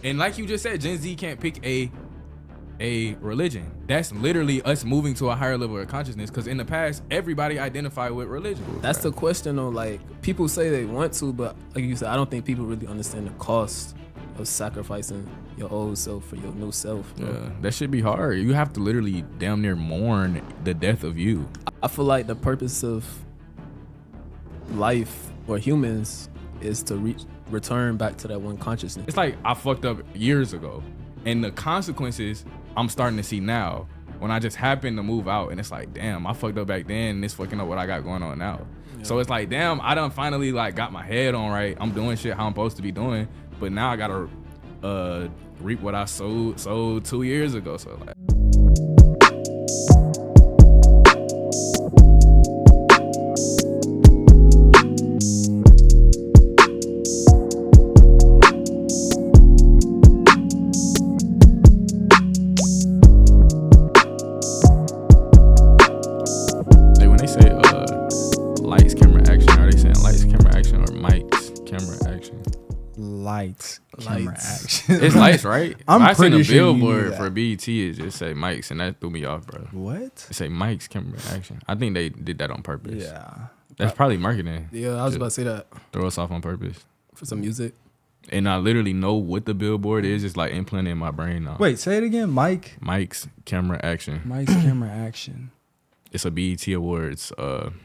And like you just said, Gen Z can't pick a religion. That's literally us moving to a higher level of consciousness, because in the past everybody identified with religion. That's the question though. Like, people say they want to, but like you said, I don't think people really understand the cost of sacrificing your old self for your new self, bro. Yeah, that should be hard. You have to literally damn near mourn the death of you. I feel like the purpose of life or humans is to return back to that one consciousness. It's like I fucked up years ago, and the consequences I'm starting to see now when I just happen to move out, and it's like, damn, I fucked up back then, and it's fucking up what I got going on now. Yeah. So it's like, damn, I done finally like got my head on right. I'm doing shit how I'm supposed to be doing, but now I gotta reap what I sowed 2 years ago. So like. Camera action. It's lights, right? I seen a sure billboard for BET. It just say mics, and that threw me off, bro. What? It say mics, camera, action. I think they did that on purpose. Yeah. That's probably marketing. Yeah, I was about to say that. Throw us off on purpose. For some music. And I literally know what the billboard is. It's like implanted in my brain now. Wait, say it again. Mics, camera, action. Mics, camera, action. It's a BET Awards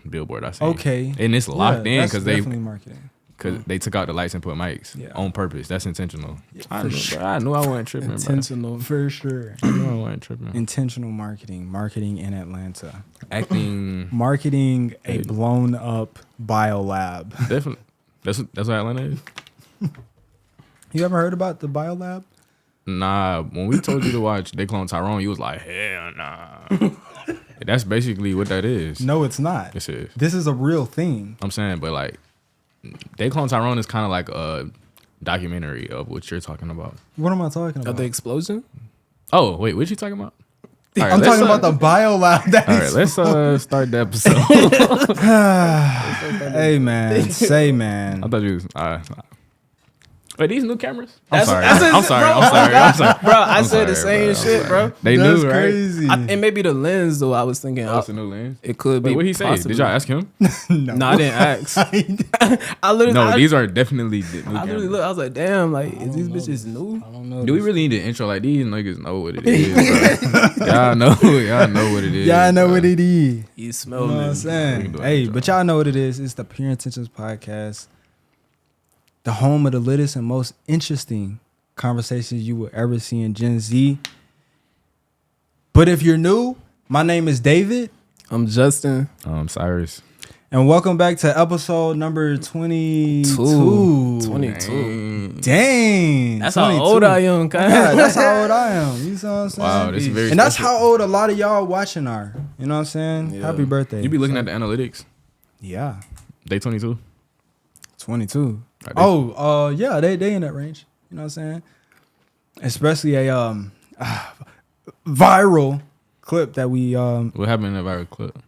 billboard I see. Okay. And it's locked in because they definitely marketing. Because they took out the lights and put mics on purpose. That's intentional. Yeah, I knew I wasn't tripping, intentional, for sure. I knew I wasn't tripping. Intentional marketing in Atlanta. Acting. Marketing a blown up biolab. Definitely. That's what Atlanta is. You ever heard about the biolab? Nah. When we told you to watch They Clone Tyrone, you was like, hell nah. That's basically what that is. No, it's not. This is. This is a real thing. I'm saying, but like, They Clone Tyrone is kind of like a documentary of what you're talking about. What am I talking about? Of the explosion? Oh, wait, what you talking about? Right, I'm talking about the biolab. All right, let's start the episode. Hey, man. Say, man. I thought you was... Wait, these new cameras? I'm sorry. I'm sorry. Bro, I said the same shit, bro. They That's knew, right? Crazy. And maybe the lens, though, I was thinking. That's a new lens? It could be. Wait, what he say? Possibly. Did y'all ask him? No, I didn't ask. I literally. These are definitely new cameras. I literally looked. I was like, damn, like, is these bitches new? I don't know. Do we really need to intro? Like, these niggas know what it is, bro. Y'all know what it is. Y'all know what it is. You smell You know me. what I'm saying? Hey, but y'all know what it is. It's the Pure Intentions Podcast. The home of the latest and most interesting conversations you will ever see in Gen Z. But if you're new, my name is David. I'm Justin. Cyrus. And welcome back to episode number 22. 22. Dang. That's 22. how old I am, kind Yeah, that's how old I am. You see what I'm saying? Wow, this is very And that's special. how old a lot of y'all watching are. You know what I'm saying? Yeah. Happy birthday. You be looking at the analytics? Yeah. Day 22? 22. Yeah, they in that range. You know what I'm saying? Especially a viral clip that we What happened in that viral clip?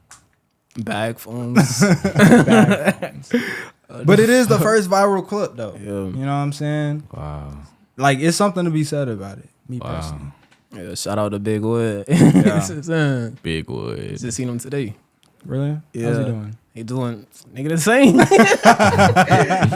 Bag phones. but it is the first viral clip though. Yeah. You know what I'm saying? Wow. Like, it's something to be said about it. Me Wow. personally. Yeah, shout out to Big Wood. Yeah. Big Wood. Just seen him today. Really? Yeah. How's he doing? He doing nigga the same.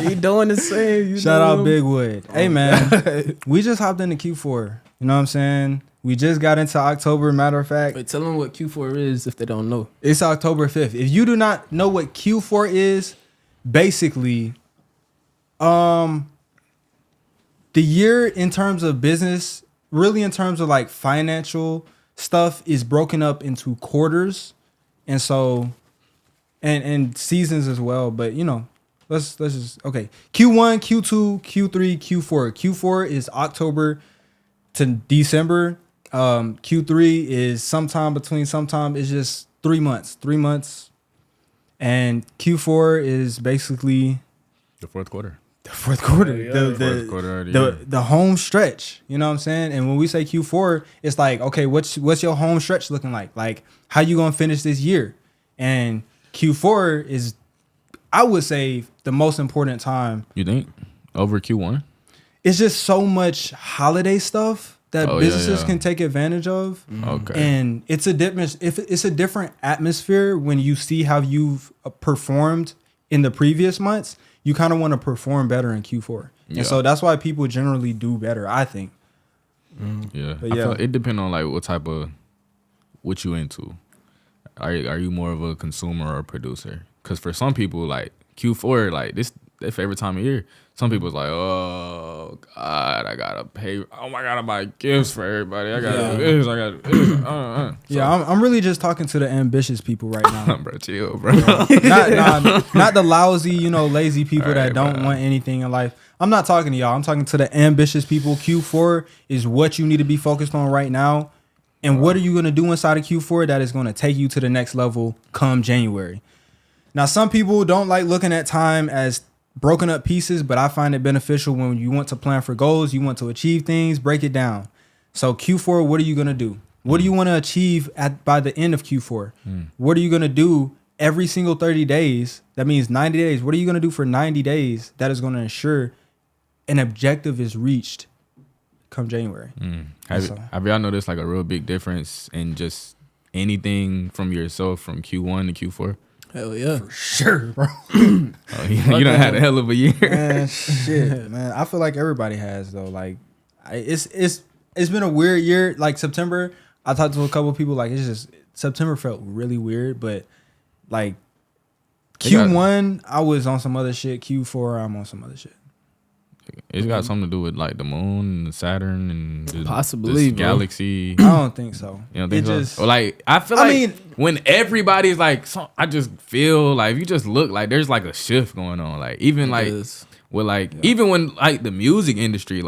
He doing the same. You Shout know out him? Big Wood. Hey man, we just hopped into Q4. You know what I'm saying? We just got into October. Matter of fact, Wait, tell them what Q4 is if they don't know. it's October 5th. If you do not know what Q4 is, basically, the year in terms of business, really in terms of like financial stuff, is broken up into quarters, and so, and seasons as well. But you know, let's just okay. Q1, Q2, Q3, Q4. Q4 is October to December. Q3 is sometime it's just 3 months. 3 months. And Q4 is basically The fourth quarter. the fourth quarter. Yeah. Fourth quarter of the year. The home stretch. You know what I'm saying? And when we say Q4, it's like, okay, what's your home stretch looking like? Like, how you gonna finish this year? And Q4 is, I would say, the most important time. You think? Over Q1? it's just so much holiday stuff that businesses can take advantage of. Okay. And it's a different atmosphere when you see how you've performed in the previous months. You kind of want to perform better in Q4. Yeah. And so that's why people generally do better, I think. Yeah. But I yeah. feel it depends on like what you into. Are you more of a consumer or a producer? Because for some people, like Q4, like this their favorite time of year. Some people's like, oh God, I gotta pay. Oh my God, I buy gifts for everybody. I gotta do this. I gotta do this. So, Yeah, I'm really just talking to the ambitious people right now. bro, chill, bro. not the lousy, lazy people All that right, don't bro. want anything in life. I'm not talking to y'all. I'm talking to the ambitious people. Q4 is what you need to be focused on right now. And what are you going to do inside of Q4 that is going to take you to the next level come January? Now, some people don't like looking at time as broken up pieces, but I find it beneficial when you want to plan for goals, you want to achieve things, break it down. So Q4, what are you going to do? What do you want to achieve by the end of Q4? What are you going to do every single 30 days? That means 90 days. What are you going to do for 90 days that is going to ensure an objective is reached come January? Have y'all noticed like a real big difference in just anything from yourself from Q1 to Q4? Hell yeah. For sure, bro. Oh, you done had a hell of a year. Man, shit, man. I feel like everybody has though. Like, it's been a weird year. Like September, I talked to a couple of people. Like, it's just September felt really weird. But like Q1, I was on some other shit. Q4, I'm on some other shit. It's got something to do with like the moon and Saturn and Possibly, this bro. galaxy. I don't think so. You don't think It so? just- Or like I feel like when everybody's like, I just feel like if you just look like there's like a shift going on. Like even like is. with like even when like the music industry So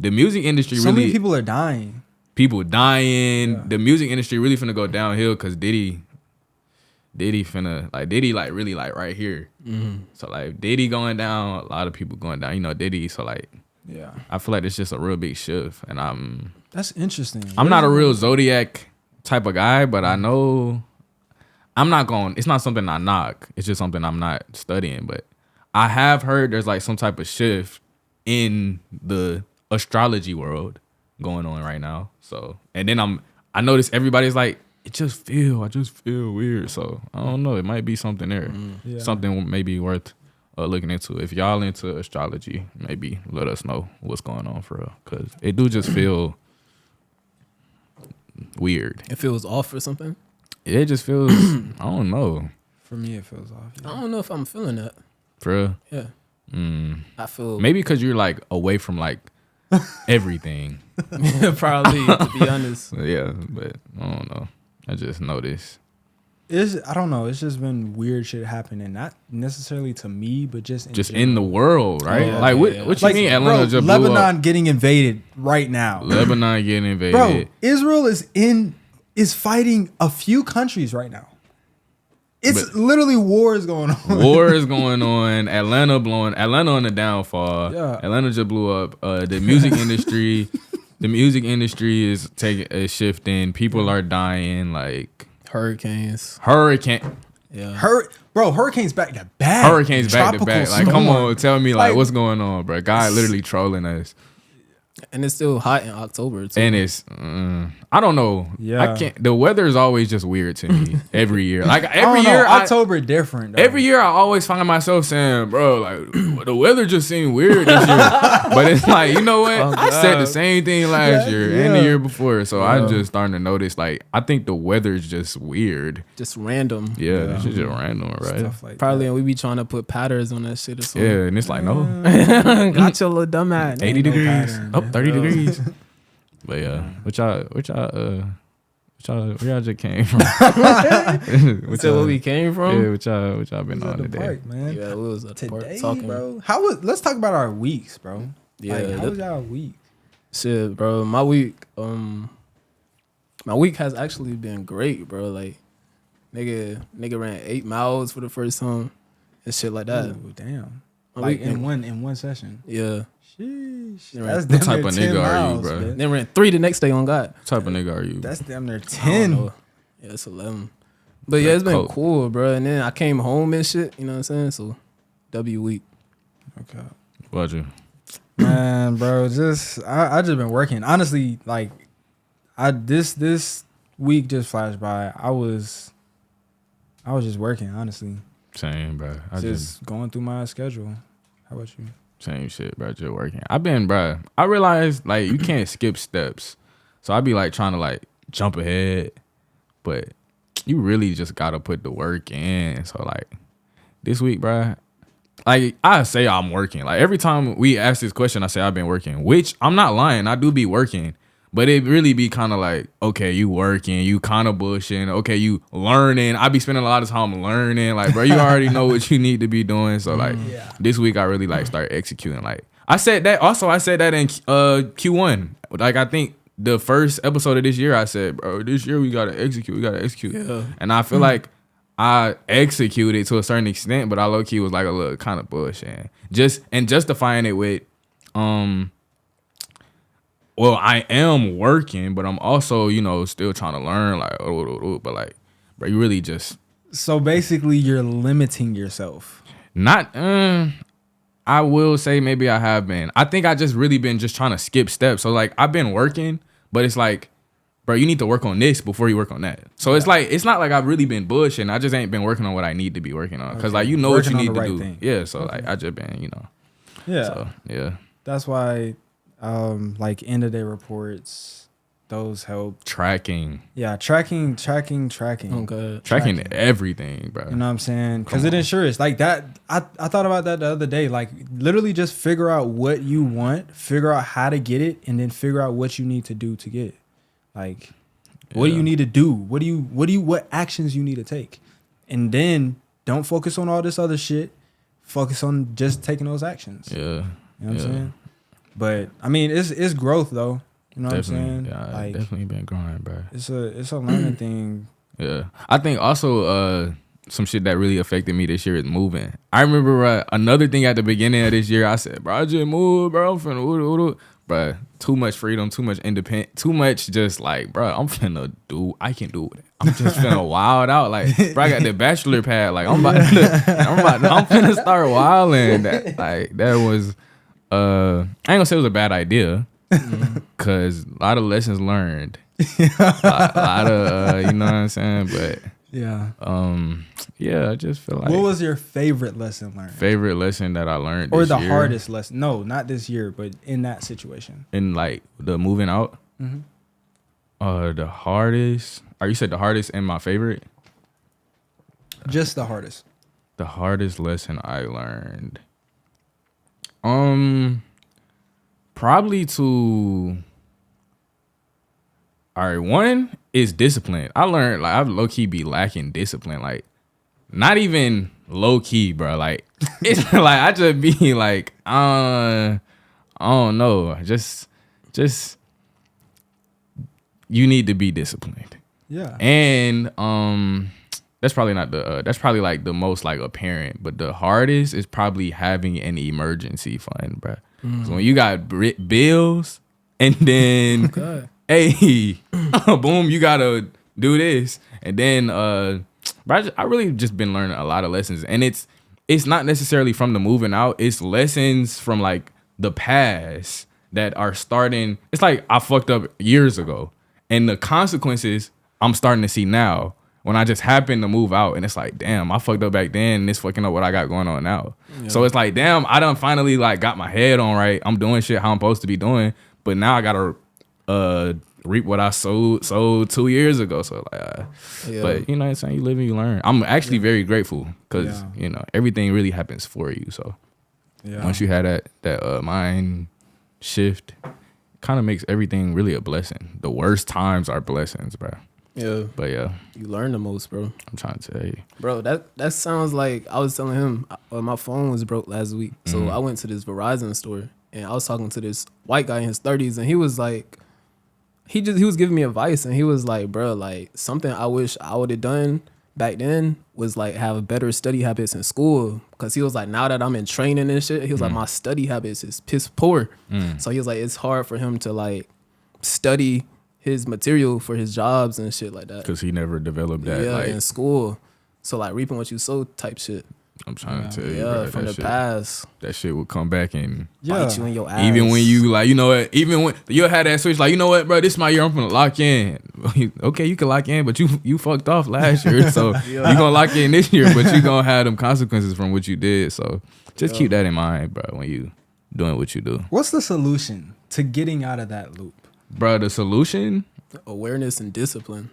really many people are dying. people dying. Yeah. The music industry really finna go downhill because Diddy Diddy like really like right here. So like Diddy going down, a lot of people going down. Diddy. So like Yeah, I feel like it's just a real big shift, and that's interesting. I'm not a real zodiac type of guy, but I know I'm not going. It's not something I knock. It's just something I'm not studying. But I have heard there's like some type of shift in the astrology world going on right now. So and then I notice everybody's like, I just feel weird. So I don't know. It might be something there. Yeah. Something maybe worth looking into. If y'all into astrology, maybe let us know what's going on for real. Cause it do just feel weird. It feels off or something. It just feels, I don't know. For me, it feels off. I don't know if I'm feeling that. For real. Yeah. I feel Maybe because you're like away from like everything. probably, to be honest. Yeah, but I don't know. I just noticed. I don't know. It's just been weird shit happening, not necessarily to me, but just In the world, right? Yeah, like what? yeah. What you mean? Atlanta bro, just Lebanon blew up. getting invaded right now. Lebanon getting invaded. Bro, Israel is fighting a few countries right now. It's literally wars going on. War is going on. Atlanta on the downfall. Yeah. Atlanta just blew up. The music industry. The music industry is shifting. People are dying. Like Hurricanes. hurricane. Yeah. Hurricanes back to back. Hurricanes back to Tropical back. Like, come storm. on, tell me like Like, what's going on, bro? God literally trolling us. And it's still hot in October too. And it's I don't know. Yeah. I can't. The weather is always just weird to me every year. Like I every don't know, year, October different. Though. every year I always find myself saying, "Bro, like the weather just seemed weird this year." But it's like, you know what? Oh, I said the God. same thing last year and the yeah. year before. So I'm just starting to notice. Like I think the weather's just weird. Just random. Yeah, this is just random, right? Stuff like Probably, that. and we be trying to put patterns on that shit or something. Yeah, and it's like no, Got your little dumb ass. 80 no degrees, pattern, up man. 30 degrees. But yeah, where y'all just came from? So where we came from? Yeah, what y'all been We was on at the today? park, man. Yeah, we was at the park Today, talking. bro. Let's talk about our weeks, bro. Yeah, Like, how that- was y'all week? Shit, bro. My week has actually been great, bro. Like, nigga ran 8 miles for the first time and shit like that. Ooh, damn. My Like week- in one session. Yeah. Sheesh. Right. That's What damn type near of 10 nigga are you, miles, bro? man. Then ran 3 the next day on God. What type of nigga are you? That's damn near I don't 10. know. Yeah, it's 11. But yeah, it's been Coke. cool, bro. And then I came home and shit. You know what I'm saying? So, W week. Okay. What you? Man, bro, I just been working. Honestly, like this week just flashed by. I was just working, honestly. Same, bro. I Just going through my schedule. How about you? same shit, bro. Just working. I realized like you can't skip steps. So I be like trying to like jump ahead, but you really just gotta put the work in. So like this week, bro, like I say I'm working. Like every time we ask this question, I say I've been working, which I'm not lying. I do be working, but it really be kind of like, okay, you working, you kind of bushing. Okay, you learning. I be spending a lot of time learning. Like, bro, you already know what you need to be doing. So like this week, I really like start executing. Like I said that in Q1. Like I think the first episode of this year, I said, bro, this year we gotta execute. Yeah. And I feel like I executed to a certain extent, but I low key was like a little kind of bullshit. Justifying it with, well, I am working, but I'm also, still trying to learn. Like, but like, bro, you really just So basically, you're limiting yourself. not. I will say maybe I have been. I think I just really been just trying to skip steps. So like I've been working, but it's like, bro, you need to work on this before you work on that. So it's like it's not like I've really been bushing. I just ain't been working on what I need to be working on. Cause like what Working you on need the to right do. thing. Yeah. So like I just been, Yeah. So yeah. That's why, like end of day reports, those help. Tracking Yeah, tracking. Okay. Tracking everything, bro. You know what I'm saying? Because it ensures like that. I thought about that the other day. Like literally just figure out what you want, figure out how to get it, and then figure out what you need to do to get it. Like, what do you need to do? What actions you need to take? And then don't focus on all this other shit. Focus on just taking those actions. Yeah. You know what I'm saying? But I mean, it's growth though. You know Definitely, what I'm saying? yeah, Like definitely been growing, bro. it's a learning thing. Yeah. I think also some shit that really affected me this year is moving. I remember another thing at the beginning of this year, I said, bro, I just moved, bro. I'm finna bro, too much freedom, too much independent, too much just like, bro, I can do it. I'm just finna wild out. Like, bro, I got the bachelor pad. Like, I'm finna start wilding. That was I ain't gonna say it was a bad idea. Cause a lot of lessons learned, a lot of you know what I'm saying. But Yeah. yeah, I just feel like What was your favorite lesson learned? favorite lesson that I learned Or this the year, hardest lesson? No, not this year, but in that situation. in like the moving out. The hardest. Or you said the hardest and my favorite. Just the hardest. The hardest lesson I learned. Probably to. All right, one is discipline. I learned like I low key be lacking discipline. Like, not even low key, bro. Like, it's like I just be like, I don't know. Just you need to be disciplined. Yeah. And that's probably not that's probably like the most like apparent, but the hardest is probably having an emergency fund, bro. So when you got bills and then hey, boom, you gotta do this, and then bro, I really just been learning a lot of lessons, and it's not necessarily from the moving out, it's lessons from like the past that are starting. It's like I fucked up years ago, and the consequences I'm starting to see now when I just happened to move out, and it's like, damn, I fucked up back then, and it's fucking up what I got going on now. Yeah. So it's like, damn, I done finally like got my head on right. I'm doing shit how I'm supposed to be doing, but now I gotta reap what I sowed 2 years ago. So like, but you know what I'm saying? You live and you learn. I'm actually very grateful because you know everything really happens for you. So once you have that mind shift, kind of makes everything really a blessing. The worst times are blessings, bro. Yeah. But yeah, You learn the most, bro. I'm trying to tell you. Bro, that sounds like I was telling him my phone was broke last week. So I went to this Verizon store and I was talking to this white guy in his 30s and he was like, he was giving me advice and he was like, bro, like something I wish I would have done back then was like have better study habits in school. Cause he was like, now that I'm in training and shit, he was like, my study habits is piss poor. So he was like, it's hard for him to like study his material for his jobs and shit like that. Because he never developed that. Yeah, like, in school. So like reaping what you sow type shit. I'm trying to tell you, Yeah, bro, from the shit, past. that shit would come back and Bite you in your ass. even when you like, you know what, even when you'll have that switch, like, you know what, bro, this is my year, I'm gonna lock in. Okay, you can lock in, but you fucked off last year, so you gonna lock in this year, but you gonna have them consequences from what you did. So just keep that in mind, bro, when you doing what you do. What's the solution to getting out of that loop? Bro, the solution, Awareness and discipline.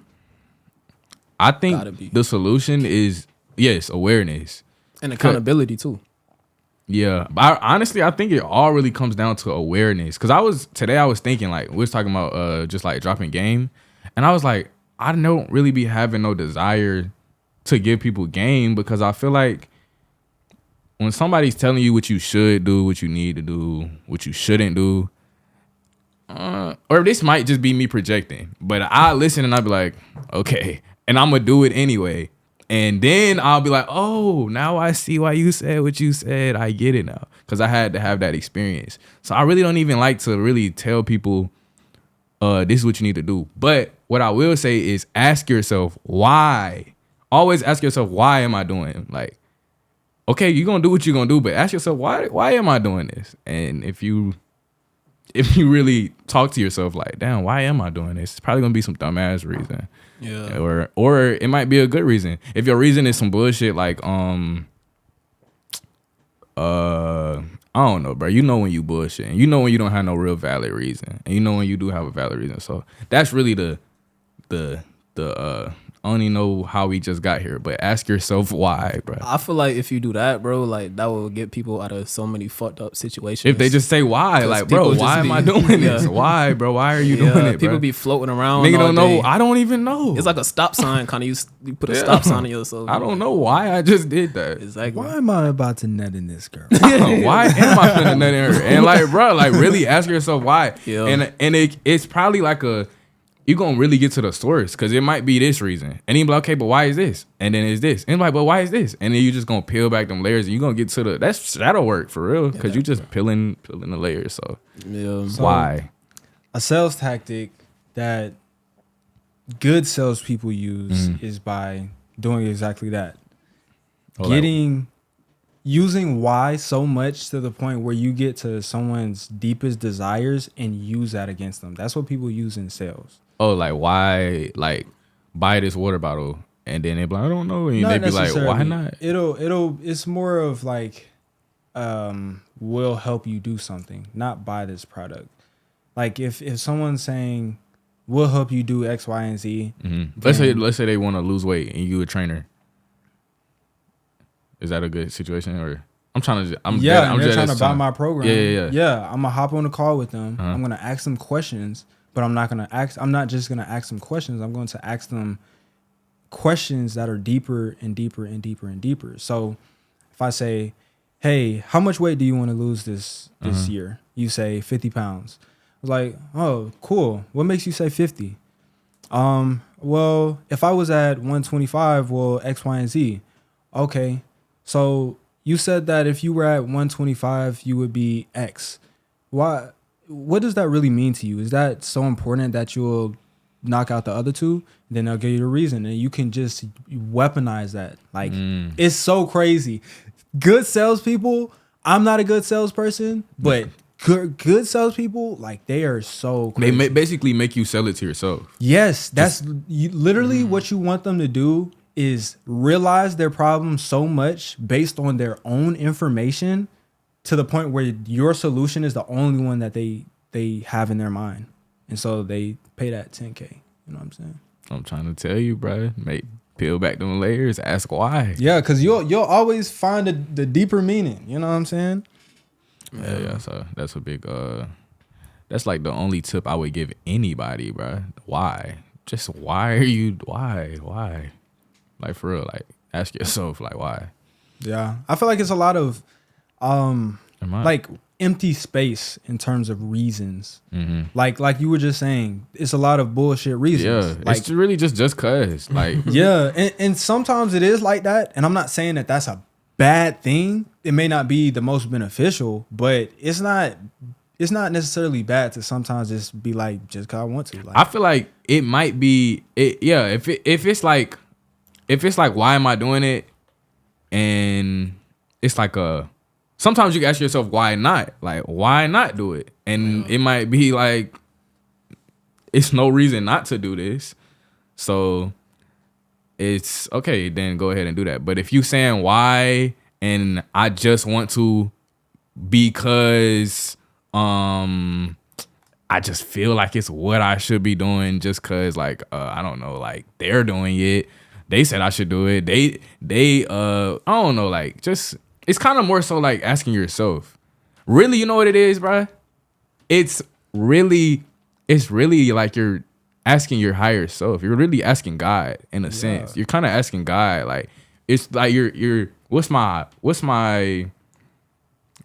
I Gotta be. think the solution is, yes, awareness. And accountability too. Yeah, but honestly, I think it all really comes down to awareness. Cause today I was thinking, like, we was talking about just like dropping game, and I was like, I don't really be having no desire to give people game, because I feel like when somebody's telling you what you should do, what you need to do, what you shouldn't do, or this might just be me projecting, but I listen and I'll be like, okay, and I'm gonna do it anyway. And then I'll be like, oh, now I see why you said what you said. I get it now. Because I had to have that experience. So I really don't even like to really tell people, this is what you need to do. But what I will say is ask yourself why. Always ask yourself, why am I doing? Like, okay, you're going to do what you're going to do, but ask yourself, why am I doing this? And if you really talk to yourself like, damn, why am I doing this? It's probably going to be some dumbass reason. Yeah. Or it might be a good reason. If your reason is some bullshit like I don't know, bro. You know when you bullshitting. You know when you don't have no real valid reason. And you know when you do have a valid reason. So that's really the I don't even know how we just got here, but ask yourself why, bro. I feel like if you do that, bro, like that will get people out of so many fucked up situations. If they just say why, like, bro, why am I doing this? Why, bro? Why are you doing it, bro? People be floating around. Nigga all don't know. day. I don't even know. It's like a stop sign, kind of. You put a stop sign on yourself. I don't know why I just did that. Exactly. Why am I about to nut in this girl? Why am I putting nut in her? And like, bro, like really ask yourself why. Yeah. And it's probably like you're gonna really get to the source, because it might be this reason. And you be like, okay, but why is this? And then it's this. And like, but why is this? And then you just gonna peel back them layers and you're gonna get to that'll work for real. Because you just peeling the layers. So why? A sales tactic that good salespeople use is by doing exactly that. Using why so much to the point where you get to someone's deepest desires and use that against them. That's what people use in sales. Oh, like why? Like buy this water bottle, and then they be like, I don't know, and they be like, why not? It's more of like, will help you do something, not buy this product. Like if someone's saying, we'll help you do X, Y, and Z. Mm-hmm. Let's say they want to lose weight and you a trainer. Is that a good situation? Or I'm trying to buy my program. Yeah. I'm gonna hop on a call with them. I'm gonna ask them questions, but I'm not just gonna ask them questions. I'm going to ask them questions that are deeper and deeper and deeper and deeper. So if I say, hey, how much weight do you want to lose this year? You say 50 pounds. I was like, oh, cool. What makes you say 50? Well, if I was at 125, well, X, Y, and Z. Okay. So you said that if you were at 125, you would be X. Why? What does that really mean to you? Is that so important that you'll knock out the other two? Then they'll give you the reason, and you can just weaponize that. Like it's so crazy. Good salespeople. I'm not a good salesperson, but good salespeople, like they are so crazy. They basically make you sell it to yourself. Yes, that's literally what you want them to do. Is realize their problem so much based on their own information to the point where your solution is the only one that they have in their mind. And so they pay that $10K. You know what I'm saying? I'm trying to tell you, bro. Peel back them layers, ask why. Yeah, because you'll always find the deeper meaning. You know what I'm saying? Yeah. So that's a big that's like the only tip I would give anybody, bro. Why? Just why? Like for real, like ask yourself, like why? Yeah, I feel like it's a lot of like empty space in terms of reasons. Like you were just saying, it's a lot of bullshit reasons. Yeah, like, it's really just cause. Like yeah, and sometimes it is like that. And I'm not saying that that's a bad thing. It may not be the most beneficial, but it's not necessarily bad to sometimes just be like, just cause I want to. Like, I feel like it might be. If it's like, why am I doing it? And it's like sometimes you can ask yourself, why not? Like, why not do it? And it might be like, it's no reason not to do this. So it's okay, then go ahead and do that. But if you saying why, and I just want to because I just feel like it's what I should be doing just cause like I don't know, like they're doing it. They said I should do it. They I don't know, like just it's kind of more so like asking yourself. Really, you know what it is, bro? It's really like you're asking your higher self. You're really asking God in a sense. You're kind of asking God, like it's like you're what's my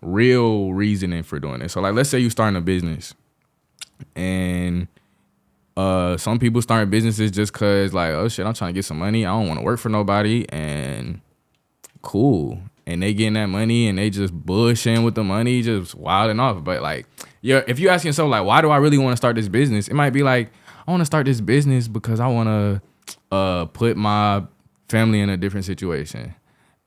real reasoning for doing it? So like let's say you starting a business. And some people start businesses just cause like, oh shit, I'm trying to get some money. I don't want to work for nobody, and cool. And they getting that money and they just bullshitting with the money, just wilding off. But like, yeah, if you ask yourself like, why do I really want to start this business? It might be like, I want to start this business because I want to put my family in a different situation.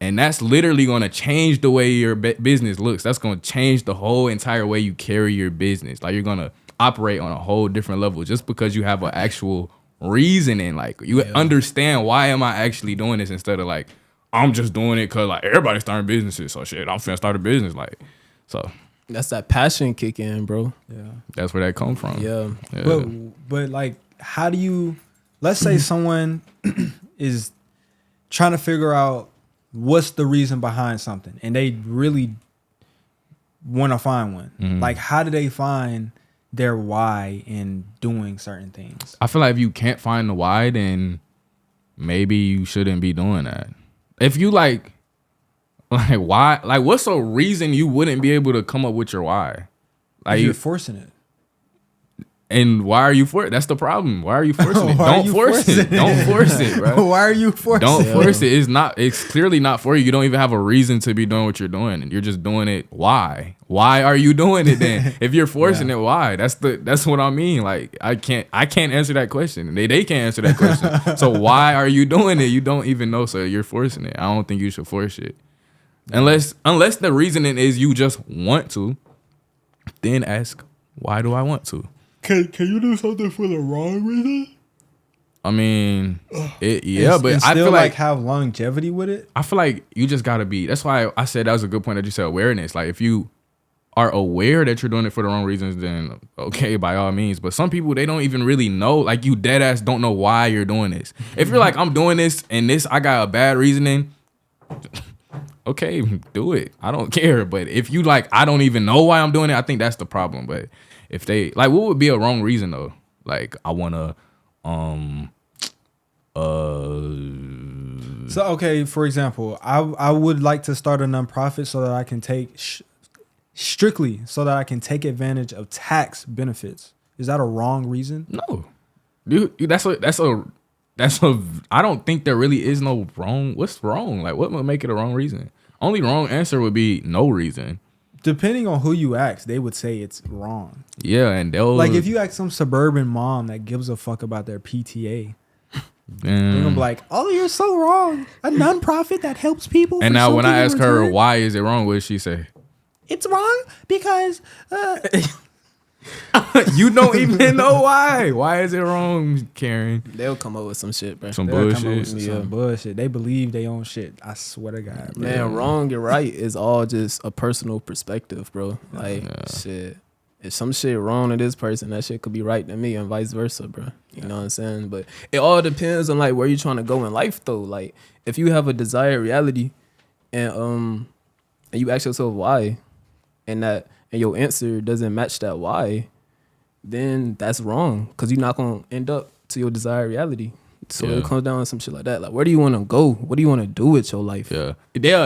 And that's literally going to change the way your business looks. That's going to change the whole entire way you carry your business. Like you're going to operate on a whole different level just because you have an actual reasoning. Like you understand, why am I actually doing this, instead of like, I'm just doing it because like everybody's starting businesses. So shit, I'm finna start a business. Like, so. That's that passion kick in, bro. Yeah. That's where that come from. Yeah. But like, how do you, let's say someone is trying to figure out what's the reason behind something and they really want to find one. Like, how do they find their why in doing certain things? I feel like if you can't find the why, then maybe you shouldn't be doing that. If you like why, like what's a reason you wouldn't be able to come up with your why? Like you're forcing it. And why are you forcing it? That's the problem. Why are you forcing it? Don't force it. Don't force it, bro. Why are you forcing it? Don't force it. It's clearly not for you. You don't even have a reason to be doing what you're doing. And you're just doing it. Why? Why are you doing it then? If you're forcing it, why? That's what I mean. Like I can't answer that question. They can't answer that question. So why are you doing it? You don't even know. So you're forcing it. I don't think you should force it. Unless the reasoning is you just want to, then ask, why do I want to? Can you do something for the wrong reason? I mean, but and I feel like have longevity with it. I feel like you just gotta be. That's why I said that was a good point that you said, awareness. Like if you are aware that you're doing it for the wrong reasons, then okay, by all means. But some people, they don't even really know. Like you dead ass don't know why you're doing this. If you're like, I'm doing this and this, I got a bad reasoning. Okay, do it. I don't care. But if you like, I don't even know why I'm doing it, I think that's the problem. But if they like, what would be a wrong reason though? Like I wanna, So okay, for example, I would like to start a nonprofit so that I can take strictly so that I can take advantage of tax benefits. Is that a wrong reason? No, dude, that's a. I don't think there really is no wrong. What's wrong? Like what would make it a wrong reason? Only wrong answer would be no reason. Depending on who you ask, they would say it's wrong. Yeah, and they'll like if you ask some suburban mom that gives a fuck about their PTA, they're gonna be like, "Oh, you're so wrong. A nonprofit that helps people." And now when I ask her why is it wrong, what does she say? It's wrong because you don't even know why. Why is it wrong, Karen? They'll come up with some shit, bro. Some bullshit. Some bullshit. They believe they own shit. I swear to God, bro. Man, wrong and right is all just a personal perspective, bro. Like shit. If some shit wrong to this person, that shit could be right to me, and vice versa, bro. You know what I'm saying? But it all depends on like where you're trying to go in life, though. Like if you have a desired reality, and you ask yourself why, and your answer doesn't match that why, then that's wrong, because you're not gonna end up to your desired reality. So it comes down to some shit like that. Like where do you want to go? What do you want to do with your life? Yeah,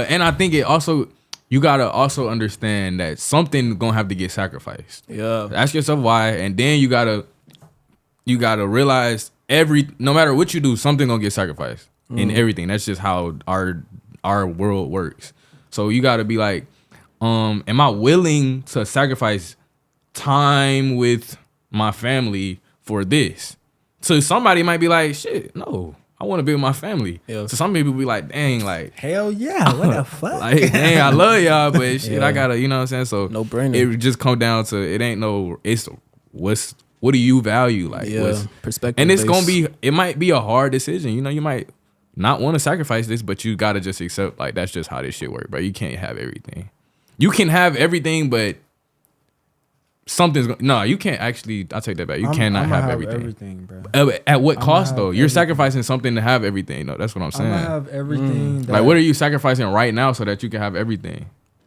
and I think it also. You gotta also understand that something gonna have to get sacrificed. Yeah. Ask yourself why, and then you gotta realize no matter what you do, something gonna get sacrificed in everything. That's just how our world works. So you gotta be like, am I willing to sacrifice time with my family for this? So somebody might be like, shit, no, I want to be with my family. Yeah. So some people be like, dang, like, Hell yeah, what the fuck? like, dang, I love y'all, but shit, I gotta, you know what I'm saying? So No brainer. it just come down to what do you value? Like, perspective. and it's gonna based. be, it might be a hard decision. You know, you might not want to sacrifice this, but you gotta just accept, like, that's just how this shit work, bro. You can't have everything. You can have everything, but you can't actually. I take that back. You cannot have everything. bro. At what cost though? You're everything. sacrificing something to have everything. No, that's what I'm I'm saying. gonna have everything. Like, what are you sacrificing right now so that you can have everything?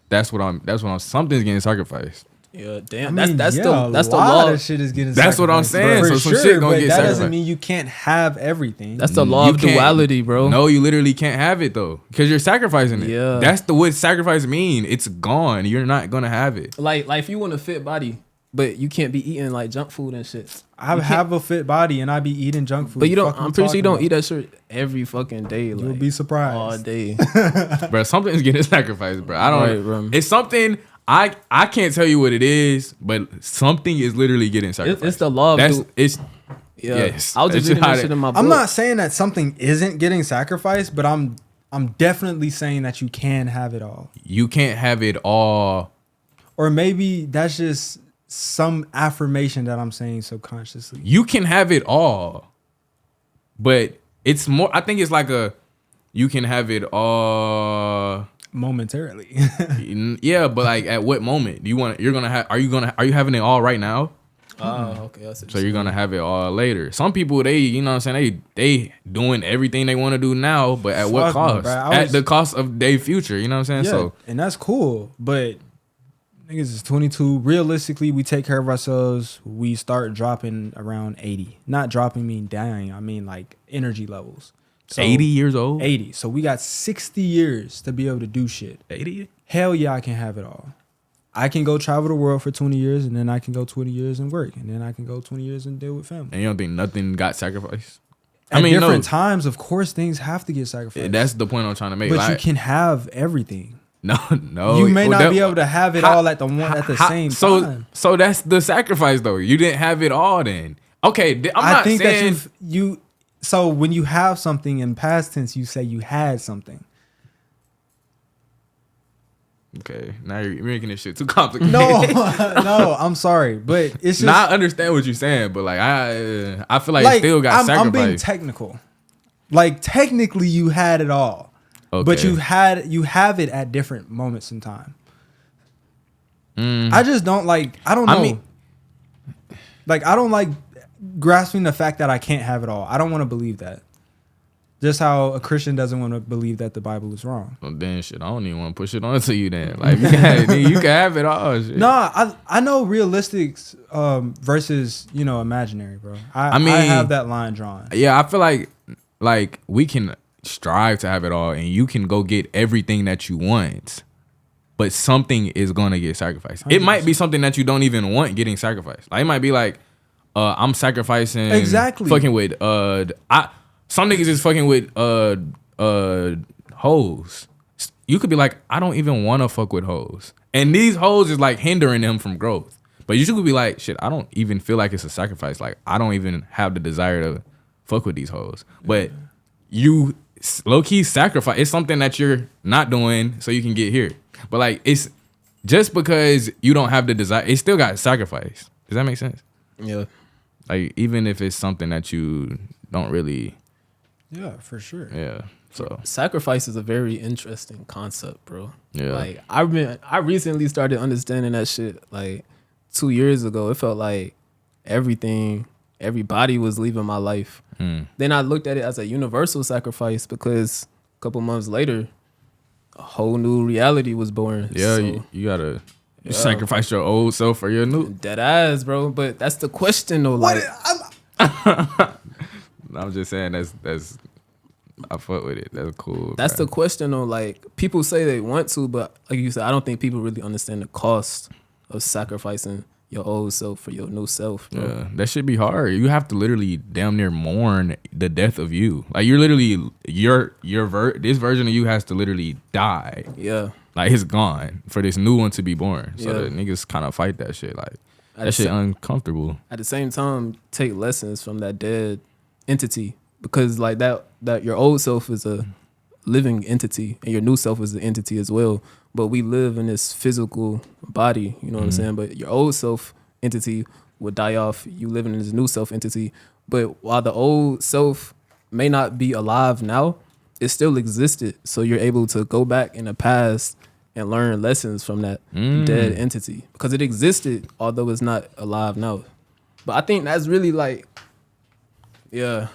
That's what I'm. Something's getting sacrificed. Yeah, damn. I mean, that's a the lot law. of shit is getting. That's what I'm saying. For So some sure, shit gonna but get that sacrificed. doesn't mean you can't have everything. That's the law You of can't- duality, bro. No, you literally can't have it though, because you're sacrificing it. Yeah. That's what sacrifice mean. It's gone. You're not gonna have it. Like if you want a fit body, but you can't be eating like junk food and shit. I have a fit body and I be eating junk food. But you don't. Fuck I'm you pretty sure you don't talking eat that shit every fucking day. Like, You'll be surprised. all day. Bro, something's getting sacrificed, bro. I don't. Right, bro. It's something. I can't tell you what it is, but something is literally getting sacrificed. It's the law of It's Yeah. yes. I was just It's reading how that it- shit in my book. I'm not saying that something isn't getting sacrificed, but I'm definitely saying that you can have it all. You can't have it all. Or maybe that's just some affirmation that I'm saying subconsciously. You can have it all, but it's more. I think it's like you can have it all. Momentarily. Yeah, but like at what moment do you want? Are you having it all right now? Oh, okay. So you're gonna have it all later. Some people, you know what I'm saying, they doing everything they want to do now, but at what Fuck no, cost? bro. At the cost of their future. You know what I'm saying? Yeah, So and that's cool, but niggas is 22. Realistically, we take care of ourselves. We start dropping around 80. Not dropping mean dying. I mean like energy levels. So 80 years old. 80. So we got 60 years to be able to do shit. 80. Hell yeah, I can have it all. I can go travel the world for 20 years, and then I can go 20 years and work, and then I can go 20 years and deal with family. And you don't think nothing got sacrificed? At different times, of course, things have to get sacrificed. That's the point I'm trying to make. But like, you can have everything. No. You may well, not be able to have it all at the same time. So that's the sacrifice, though. You didn't have it all then. Okay, I'm not think saying that you. So when you have something in past tense, you say you had something. Okay, now you're making this shit too complicated. No, no, I'm sorry, but it's just. Now I understand what you're saying, but like I feel like it still got sacrificed. I'm being technical. Like technically, you had it all, but you have it at different moments in time. I just don't like. I don't know. I don't like grasping the fact that I can't have it all. I don't want to believe that. Just how a Christian doesn't want to believe that the Bible is wrong. Well, then shit, I don't even want to push it onto you then. Like you can have it all. Shit. No, I know realistics versus imaginary, bro. I have that line drawn. Yeah, I feel like we can strive to have it all, and you can go get everything that you want, but something is gonna get sacrificed. 100%. It might be something that you don't even want getting sacrificed. Like it might be like I'm sacrificing fucking with some niggas is fucking with hoes. You could be like, I don't even want to fuck with hoes, and these hoes is like hindering them from growth. But you should be like, shit, I don't even feel like it's a sacrifice. Like I don't even have the desire to fuck with these hoes. But you low key sacrifice. It's something that you're not doing so you can get here. But like it's just because you don't have the desire, it still got sacrificed. Does that make sense? Yeah. Like even if it's something that you don't really. Yeah, for sure. Yeah. So sacrifice is a very interesting concept, bro. Yeah. Like I recently started understanding that shit like 2 years ago. It felt like everybody was leaving my life. Then I looked at it as a universal sacrifice because a couple months later, a whole new reality was born. Yeah, so, you gotta sacrifice your old self for your new. Dead ass, bro. But that's the question though. Like, I'm just saying that's I fuck with it. That's cool. That's the question though. Like people say they want to, but like you said, I don't think people really understand the cost of sacrificing your old self for your new self. Bro. Yeah, that should be hard. You have to literally damn near mourn the death of you. Like you're literally this version of you has to literally die. Yeah. Like it's gone for this new one to be born. So Yeah. the niggas kind of fight that shit. Like that shit uncomfortable. At the same time, take lessons from that dead entity because like that your old self is a living entity and your new self is an entity as well. But we live in this physical body, you know what I'm saying? But your old self entity would die off. You living in this new self entity. But while the old self may not be alive now, it still existed. So you're able to go back in the past and learn lessons from that dead entity because it existed, although it's not alive now. But I think that's really like, yeah.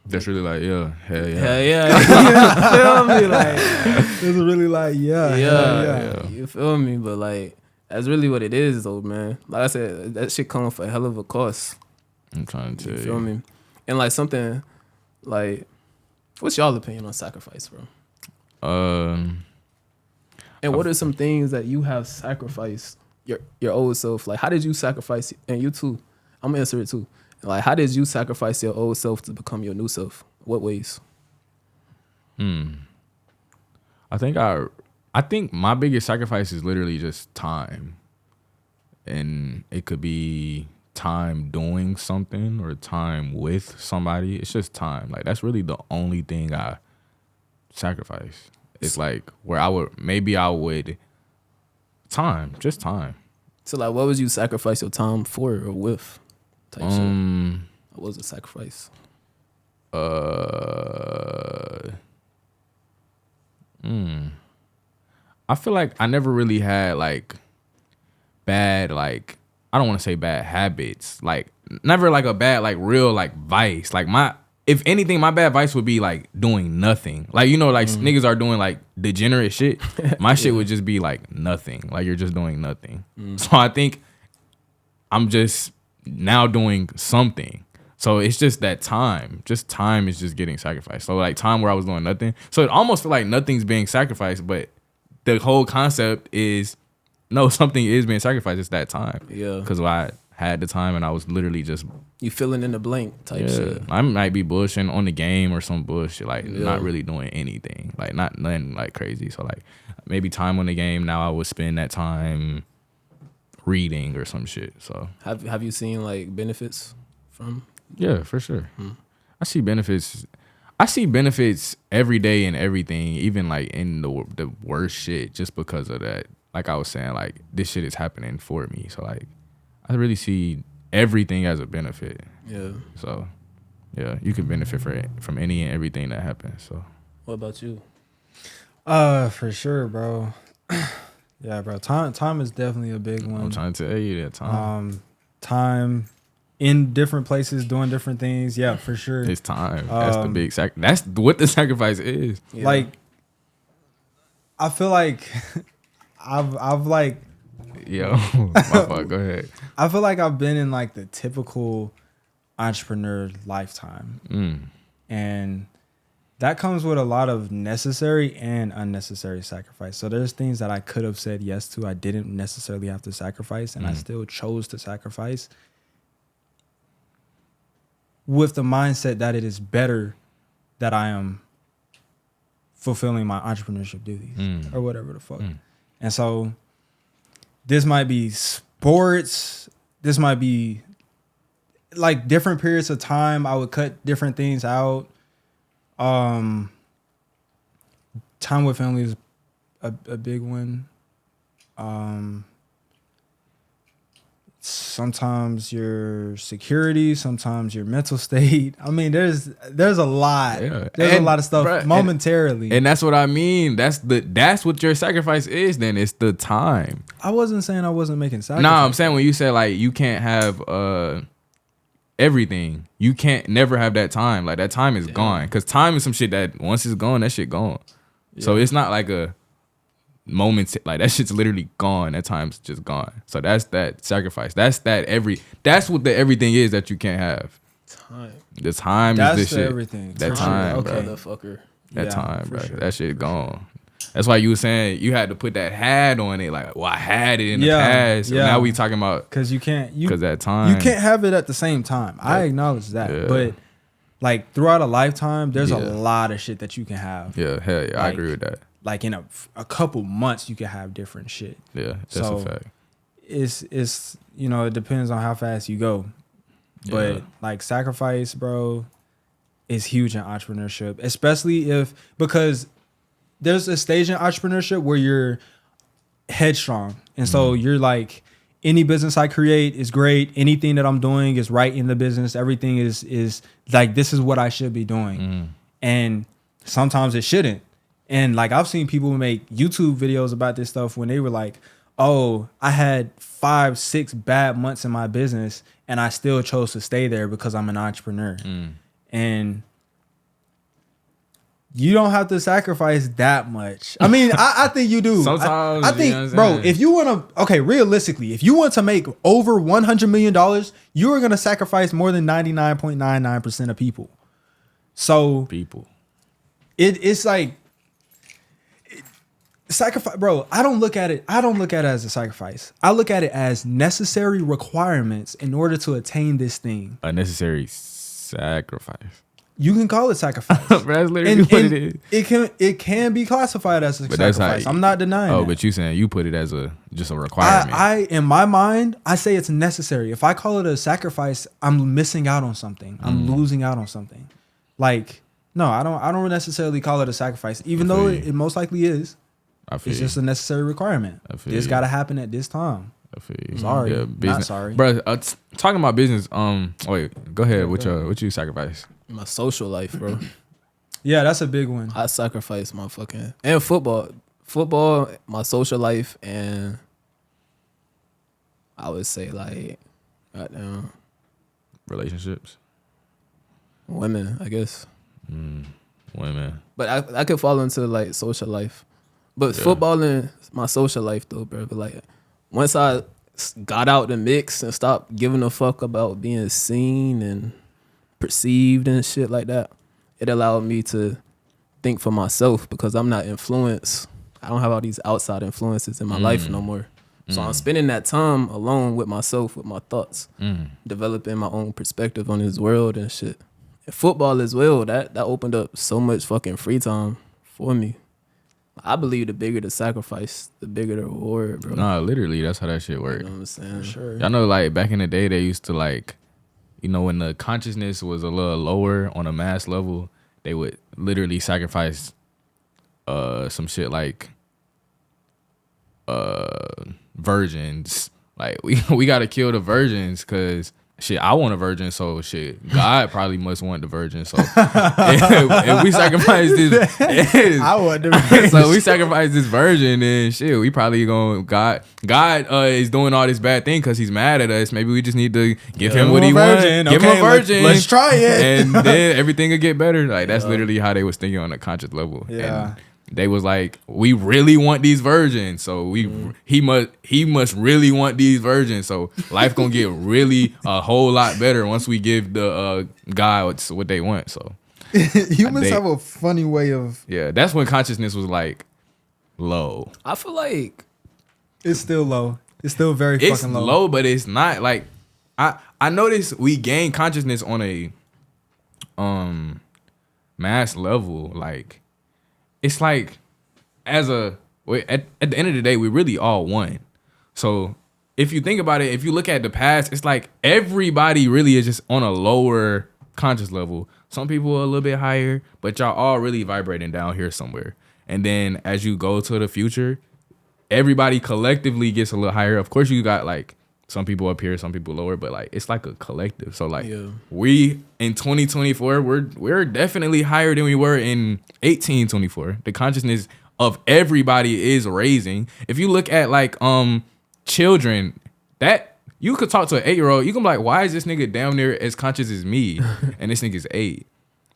That's really like, yeah, hell yeah. Hell yeah. You feel me? Like, It's really like, yeah. You feel me? But like, that's really what it is though, man. Like I said, that shit comes for a hell of a cost. I'm trying to tell You you. feel me? And like something like, what's y'all opinion on sacrifice, bro? And what are some things that you have sacrificed your old self? Like, how did you sacrifice? And you too. I'm gonna answer it too. Like, how did you sacrifice your old self to become your new self? What ways? I think my biggest sacrifice is literally just time. And it could be time doing something or time with somebody. It's just time. Like, that's really the only thing I sacrifice. It's like where I would time, just time. So like, what would you sacrifice your time for or with? Type shit. What was the sacrifice? I feel like I never really had like bad, like, I don't want to say bad habits, like never like a bad, like real, like vice. Like if anything, my bad vice would be like doing nothing. Like, you know, like niggas are doing like degenerate shit. My shit would just be like nothing. Like, you're just doing nothing. So I think I'm just now doing something. So it's just that time. Just time is just getting sacrificed. So like time where I was doing nothing. So it almost feel like nothing's being sacrificed, but the whole concept is no, something is being sacrificed. It's that time. Yeah. Because I had the time and I was literally just You filling in the blank type shit. I might be bullshitting on the game or some bullshit, like not really doing anything, like not nothing like crazy. So like maybe time on the game now I would spend that time reading or some shit. So Have you seen like benefits from? yeah, for sure. I see benefits. I see benefits every day in everything, even like in the worst shit, just because of that. Like I was saying, like this shit is happening for me. So like I really see everything as a benefit. Yeah. So yeah, you can benefit from any and everything that happens. So What about you? For sure, bro. Yeah, bro. Time is definitely a big one. I'm trying to tell you that time. Time in different places doing different things. Yeah, for sure. It's time. That's the big that's what the sacrifice is. Yeah. Like, I feel like I've like, Yo, my fault. Go ahead. I feel like I've been in like the typical entrepreneur lifetime. And that comes with a lot of necessary and unnecessary sacrifice. So there's things that I could have said yes to, I didn't necessarily have to sacrifice, and I still chose to sacrifice with the mindset that it is better that I am fulfilling my entrepreneurship duties or whatever the fuck. And so this might be sports. This might be like different periods of time. I would cut different things out. Time with family is a big one. Sometimes your security, sometimes your mental state. I mean, there's a lot. Yeah. There's a lot of stuff bruh, momentarily. And that's what I mean. That's what your sacrifice is. Then it's the time. I wasn't saying I wasn't making sacrifices. No, I'm saying when you say like you can't have everything, you can't never have that time. Like that time is gone. Cause time is some shit that once it's gone, that shit gone. So it's not like a moment, like that shit's literally gone. That time's just gone. So that's that sacrifice. That's what the everything is that you can't have. Time. The time That's is this shit. everything. That time, Okay, bro. motherfucker. That Yeah, time, for bro. sure. That shit gone. That's why you were saying you had to put that hat on it. Like, well, I had it in the past. So now we talking about because you can't that time. You can't have it at the same time. I acknowledge that, Yeah. but like throughout a lifetime, there's a Yeah. lot of shit that you can have. Yeah, hell yeah, I Like, agree with that. Like in a couple months, you can have different shit. Yeah, that's So, a fact. It's it depends on how fast you go, but Yeah. like sacrifice, bro. is huge in entrepreneurship, especially because there's a stage in entrepreneurship where you're headstrong. And so you're like, any business I create is great. Anything that I'm doing is right in the business. Everything is like, this is what I should be doing. And sometimes it shouldn't. And like, I've seen people make YouTube videos about this stuff when they were like, oh, I had 5-6 bad months in my business and I still chose to stay there because I'm an entrepreneur. And you don't have to sacrifice that much. I mean, I think you do. Sometimes, I think, bro, if you want to, okay, realistically, if you want to make over $100 million, you are going to sacrifice more than 99.99% of people. So it's like sacrifice, bro. I don't look at it as a sacrifice. I look at it as necessary requirements in order to attain this thing. A necessary sacrifice. You can call it sacrifice. That's literally what it is. It can be classified as a sacrifice. I'm not denying that. But you saying you put it as just a requirement. I in my mind, I say it's necessary. If I call it a sacrifice, I'm missing out on something. I'm losing out on something. Like, no, I don't necessarily call it a sacrifice, even though it most likely is. It's just a necessary requirement. This got to happen at this time. I feel you. Sorry, yeah, not sorry, bro. Talking about business. Wait, go ahead. What you sacrifice? My social life, bro. Yeah, that's a big one. I sacrifice my fucking and football, my social life, and I would say like, goddamn, relationships, women, I guess. Women. But I could fall into like social life, but football and my social life though, bro. But like once I got out the mix and stopped giving a fuck about being seen and perceived and shit like that, it allowed me to think for myself because I'm not influenced. I don't have all these outside influences in my life no more. So I'm spending that time alone with myself, with my thoughts, developing my own perspective on this world and shit. And football as well, that opened up so much fucking free time for me. I believe the bigger the sacrifice, the bigger the reward, bro. Nah, literally, that's how that shit works. You know what I'm saying? For sure. Y'all know, like, back in the day, they used to, like, you know, when the consciousness was a little lower on a mass level, they would literally sacrifice some shit like virgins. Like, we got to kill the virgins because, shit, I want a virgin, so, shit, God probably must want the virgin. So, if we sacrifice this, I want the virgin. So we sacrifice this virgin, and shit, we probably God is doing all this bad thing because he's mad at us. Maybe we just need to give him what he wants. Give him a virgin. Let's try it. And then everything will get better. Like, that's literally how they was thinking on a conscious level. Yeah. And they was like, we really want these virgins, so he must really want these virgins. So life gonna get really a whole lot better once we give the God what they want. So humans have a funny way of that's when consciousness was like low. I feel like it's still low. It's still very fucking low. It's low, but it's not like I noticed we gain consciousness on a mass level. Like, it's like at the end of the day, we really all one. So if you think about it, if you look at the past, it's like everybody really is just on a lower conscious level. Some people are a little bit higher, but y'all all really vibrating down here somewhere. And then as you go to the future, everybody collectively gets a little higher. Of course, you got like some people up here, some people lower, but like it's like a collective. So like we in 2024, we're definitely higher than we were in 1824. The consciousness of everybody is raising. If you look at like children, that you could talk to an 8-year-old, you can be like, why is this nigga down there as conscious as me? And this nigga's 8.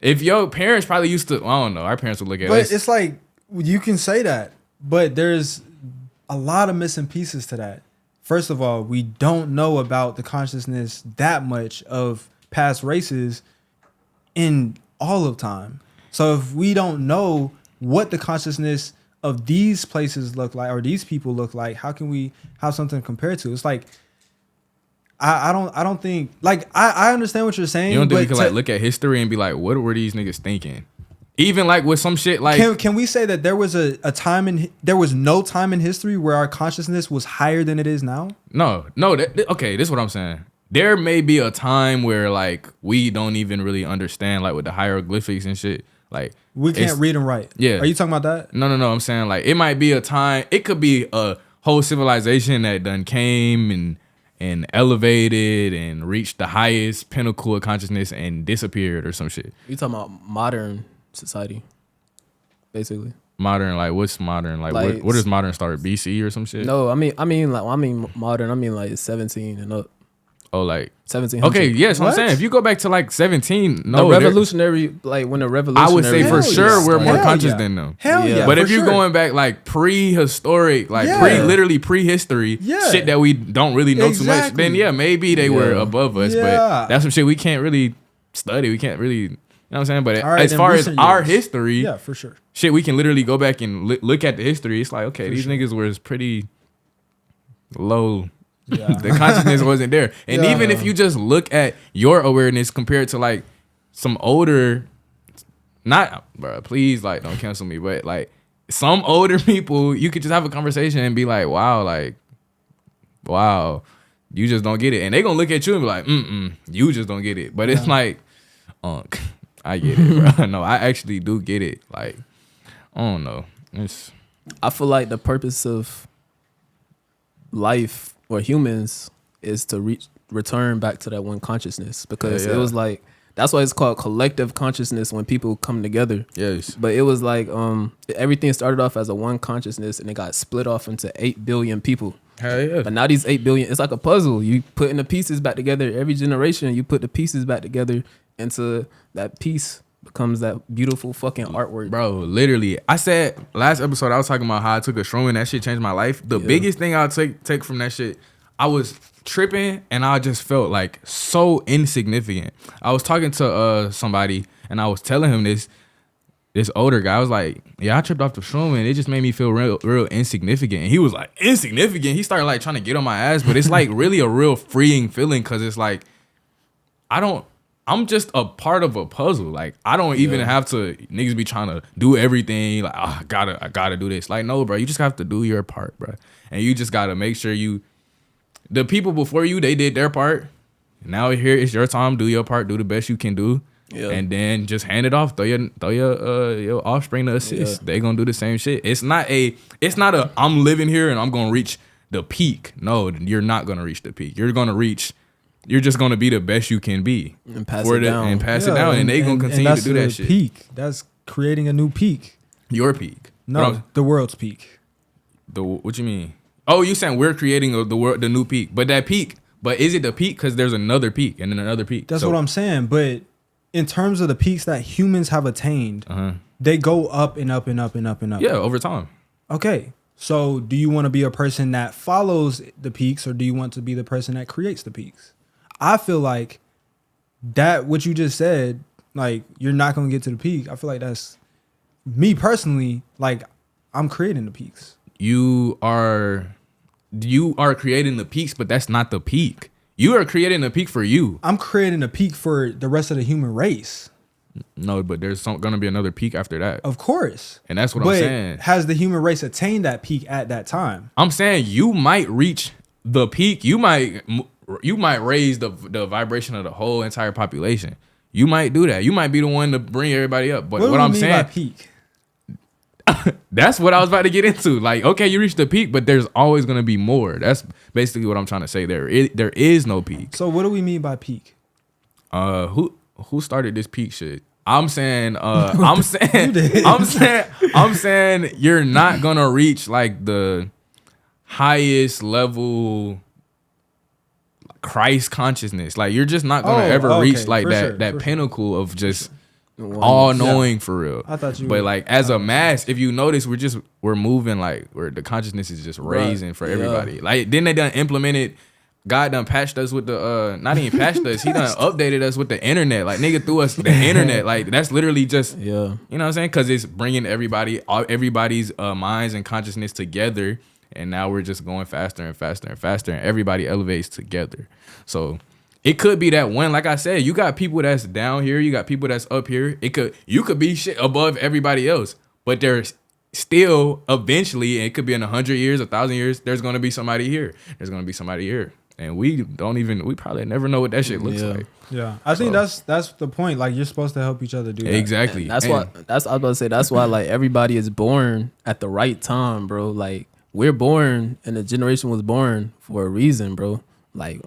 If your parents probably used to, I don't know, our parents would look at us. But it's like, you can say that, but there's a lot of missing pieces to that. First of all, we don't know about the consciousness that much of past races in all of time. So if we don't know what the consciousness of these places look like or these people look like, how can we have something compared to? It's like, I don't think, like, I understand what you're saying. You don't think we can like look at history and be like, what were these niggas thinking? Even like with some shit like, can we say that there was a time there was no time in history where our consciousness was higher than it is now? No. Okay, this is what I'm saying. there may be a time where like we don't even really understand like with the hieroglyphics and shit. Like we can't read and write. Yeah. Are you talking about that? No. I'm saying like it might be a time. It could be a whole civilization that done came and elevated and reached the highest pinnacle of consciousness and disappeared or some shit. You talking about modern society, basically. Modern, like what's modern? Like Like, where does modern start? BC or some shit? No, I mean modern. I mean like 17 and up. Oh, like 17. okay, yes. I'm What? saying if you go back to like 17, The no, revolutionary, like when the I revolutionary. would say for Hell sure yeah. we're more Hell conscious yeah. than them. Hell Yeah. yeah. But for if you're sure. going back like prehistoric, like Yeah. literally prehistory, Yeah. shit that we don't really know too much, Exactly. then yeah, maybe they were Yeah. above us. Yeah. But that's some shit we can't really study. We can't really, you know what I'm saying? But All right, as in far as recent our years. history, Yeah, for sure. shit, we can literally go back and look at the history. It's like, okay, For these sure. niggas was pretty low. Yeah. The consciousness wasn't there. And Yeah. even if you just look at your awareness compared to like some older, not, bro, please, like, don't cancel me, but like some older people, you could just have a conversation and be like, wow, you just don't get it. And they gonna look at you and be like, you just don't get it. But it's like, I get it, bro. No, I actually do get it. Like, I don't know. I feel like the purpose of life or humans is to return back to that one consciousness, because Yeah. it was like, that's why it's called collective consciousness when people come together. Yes. But it was like everything started off as a one consciousness and it got split off into 8 billion people. Hell yeah. But now these 8 billion, it's like a puzzle. You putting the pieces back together. Every generation, you put the pieces back together into that piece becomes that beautiful fucking artwork. Bro, literally. I said last episode I was talking about how I took a shroom and that shit changed my life. The biggest thing I'll take from that shit, I was tripping and I just felt like so insignificant. I was talking to somebody and I was telling him this older guy. I was like, yeah, I tripped off the shroom and it just made me feel real insignificant. And he was like, insignificant? He started like trying to get on my ass, but it's like really a real freeing feeling, because it's like I'm just a part of a puzzle. Like, I don't even have to niggas be trying to do everything. Like, I gotta do this. Like, no, bro, you just have to do your part, bro. And you just gotta make sure the people before you, they did their part. Now here it's your time. Do your part. Do the best you can do. Yeah. And then just hand it off. Throw your offspring to assist. Yeah. They gonna do the same shit. It's not a I'm living here and I'm gonna reach the peak. No, you're not gonna reach the peak. You're just gonna be the best you can be And pass it down. and pass it down, and they gonna continue to do that shit. Peak. That's creating a new peak. Your peak. No, the world's peak. What you mean? Oh, you saying we're creating the new peak, but that peak. But is it the peak? Because there's another peak and then another peak. That's what I'm saying. But in terms of the peaks that humans have attained, they go up and up and up and up and up. Yeah, over time. Okay. So do you want to be a person that follows the peaks, or do you want to be the person that creates the peaks? I feel like that what you just said, like you're not going to get to the peak. I feel like that's me personally. Like I'm creating the peaks. You are creating the peaks, but that's not the peak. You are creating a peak for you. I'm creating a peak for the rest of the human race. No, but there's gonna be another peak after that. Of course. And that's what But I'm saying. has the human race attained that peak at that time? I'm saying you might reach the peak. You might raise the vibration of the whole entire population. You might do that. You might be the one to bring everybody up. But what I'm by saying, peak? that's what I was about to get into. Like, okay, you reach the peak, but there's always gonna be more. That's basically what I'm trying to say. There is no peak. So what do we mean by peak? Who started this peak shit? I'm saying, You did. I'm saying you're not gonna reach like the highest level Christ consciousness. Like, you're just not gonna ever reach like that pinnacle of just all knowing for real. I thought you but were- like as a mass, if you notice, we're moving like where the consciousness is just raising for everybody. Like, then they done implemented. God done patched us with the not even patched us. He done updated us with the internet. Like, nigga threw us the internet. Like, that's literally just you know what I'm saying? Because it's bringing everybody's minds and consciousness together. And now we're just going faster and faster and faster, and everybody elevates together. So it could be that one. Like I said, you got people that's down here, you got people that's up here. You could be shit above everybody else, but there's still eventually, and it could be in 100 years, 1,000 years, there's gonna be somebody here. There's gonna be somebody here. And we probably never know what that shit looks like. Yeah, I think that's the point. Like, you're supposed to help each other do that. Exactly. And I was about to say, that's why like everybody is born at the right time, bro. Like, we're born and the generation was born for a reason, bro. Like,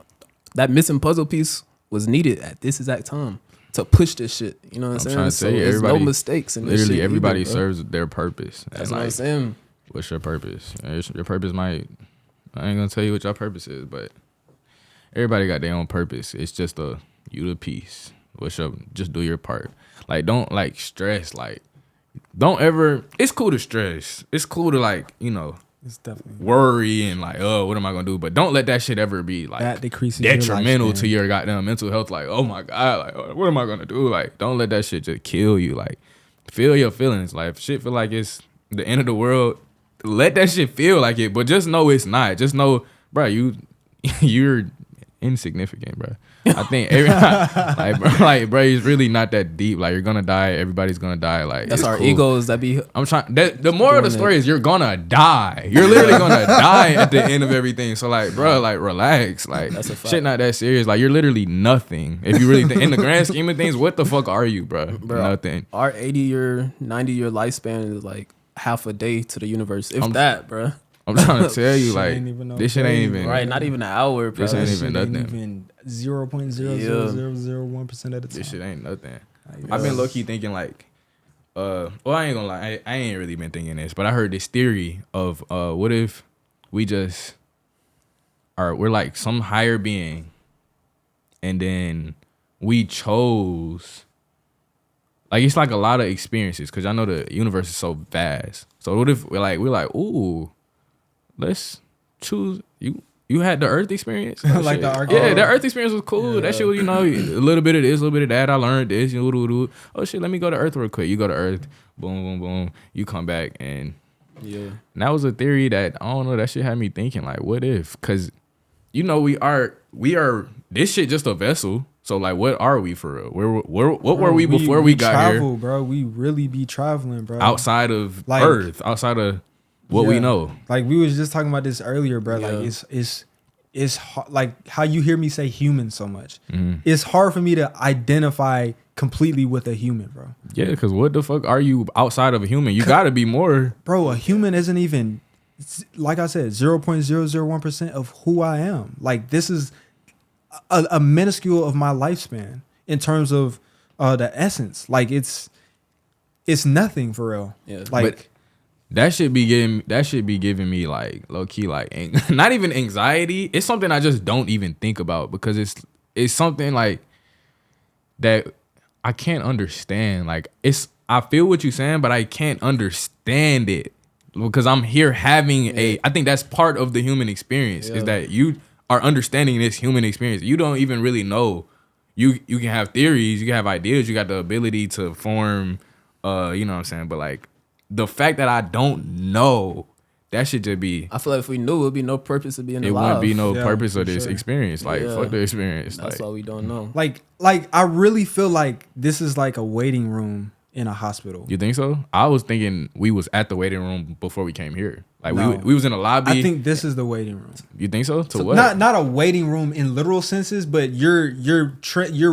that missing puzzle piece was needed at this exact time to push this shit. You know what I'm saying? Trying to tell you, there's no everybody, mistakes in this literally shit everybody either, serves their purpose. That's And, what I'm saying. what's your purpose? Your purpose might, I ain't gonna tell you what your purpose is, but everybody got their own purpose. It's just you the piece. Just do your part. Like, don't like stress. Like, don't ever. It's cool to stress. It's cool to like, It's definitely worry and like, oh, what am I gonna do? But don't let that shit ever be like that decreases detrimental your to your goddamn mental health. Like, oh my god, like, what am I gonna do? Like, don't let that shit just kill you. Like, feel your feelings. Like, if shit feel like it's the end of the world, let that shit feel like it. But just know it's not. Just know, bro, you're insignificant, bro. I think bro, it's really not that deep. Like, you're gonna die. Everybody's gonna die. Like, That's our cool. egos that be. I'm trying. The moral of the story is you're gonna die. You're literally gonna die at the end of everything. So like, bro, like, relax. Like, That's a fact. shit not that serious. Like, you're literally nothing. If you really think in the grand scheme of things, what the fuck are you, bro? Nothing. Our 80-year, 90-year lifespan is like half a day to the universe, if that, bro. I'm trying to tell you, Shit like, ain't even no this shit ain't even Right, not even an hour, bro. This ain't even Shit nothing. 0.00001% of the time. This shit ain't nothing. Like, I've been low key thinking like, well, I ain't gonna lie, I ain't really been thinking this, but I heard this theory of what if we're like some higher being, and then we chose, like, it's like a lot of experiences, because I know the universe is so vast. So what if we're like, ooh, let's choose you. You had the Earth experience, Like the Ark. yeah, the Earth experience was cool. Yeah. That shit was, a little bit of this, a little bit of that. I learned this. Oh shit, let me go to Earth real quick. You go to Earth, boom, boom, boom. You come back, and that was a theory that I don't know. That shit had me thinking, like, what if? Because we are. This shit just a vessel. So like, what are we for real? What were we before we got travel, here? Bro, we really be traveling, bro. Outside of like, Earth, outside of what we know. Like, we was just talking about this earlier, bro. Yeah. Like, it's like how you hear me say human so much. Mm-hmm. It's hard for me to identify completely with a human, bro. Yeah, because what the fuck are you outside of a human? You gotta be more. Bro, a human isn't even, like I said, 0.001% of who I am. Like, this is a minuscule of my lifespan in terms of the essence. Like, it's nothing for real. Yeah. Like, But that should be giving me like low key, like, not even anxiety. It's something I just don't even think about, because it's something like that I can't understand. Like, I feel what you're saying, but I can't understand it, because I'm here having I think that's part of the human experience, is that you are understanding this human experience. You don't even really know. You can have theories, you can have ideas, you got the ability to form, you know what I'm saying? But like, the fact that I don't know, that should just be. I feel like if we knew, it would be no purpose of being alive. It wouldn't be no Yeah, purpose of for this sure. experience. Like, fuck the experience. That's like, why we don't know. like I really feel like this is like a waiting room in a hospital. you think so? I was thinking we was at the waiting room before we came here. Like, No. we was in a lobby. I think this is the waiting room. You think so? To So what? not a waiting room in literal senses, but you're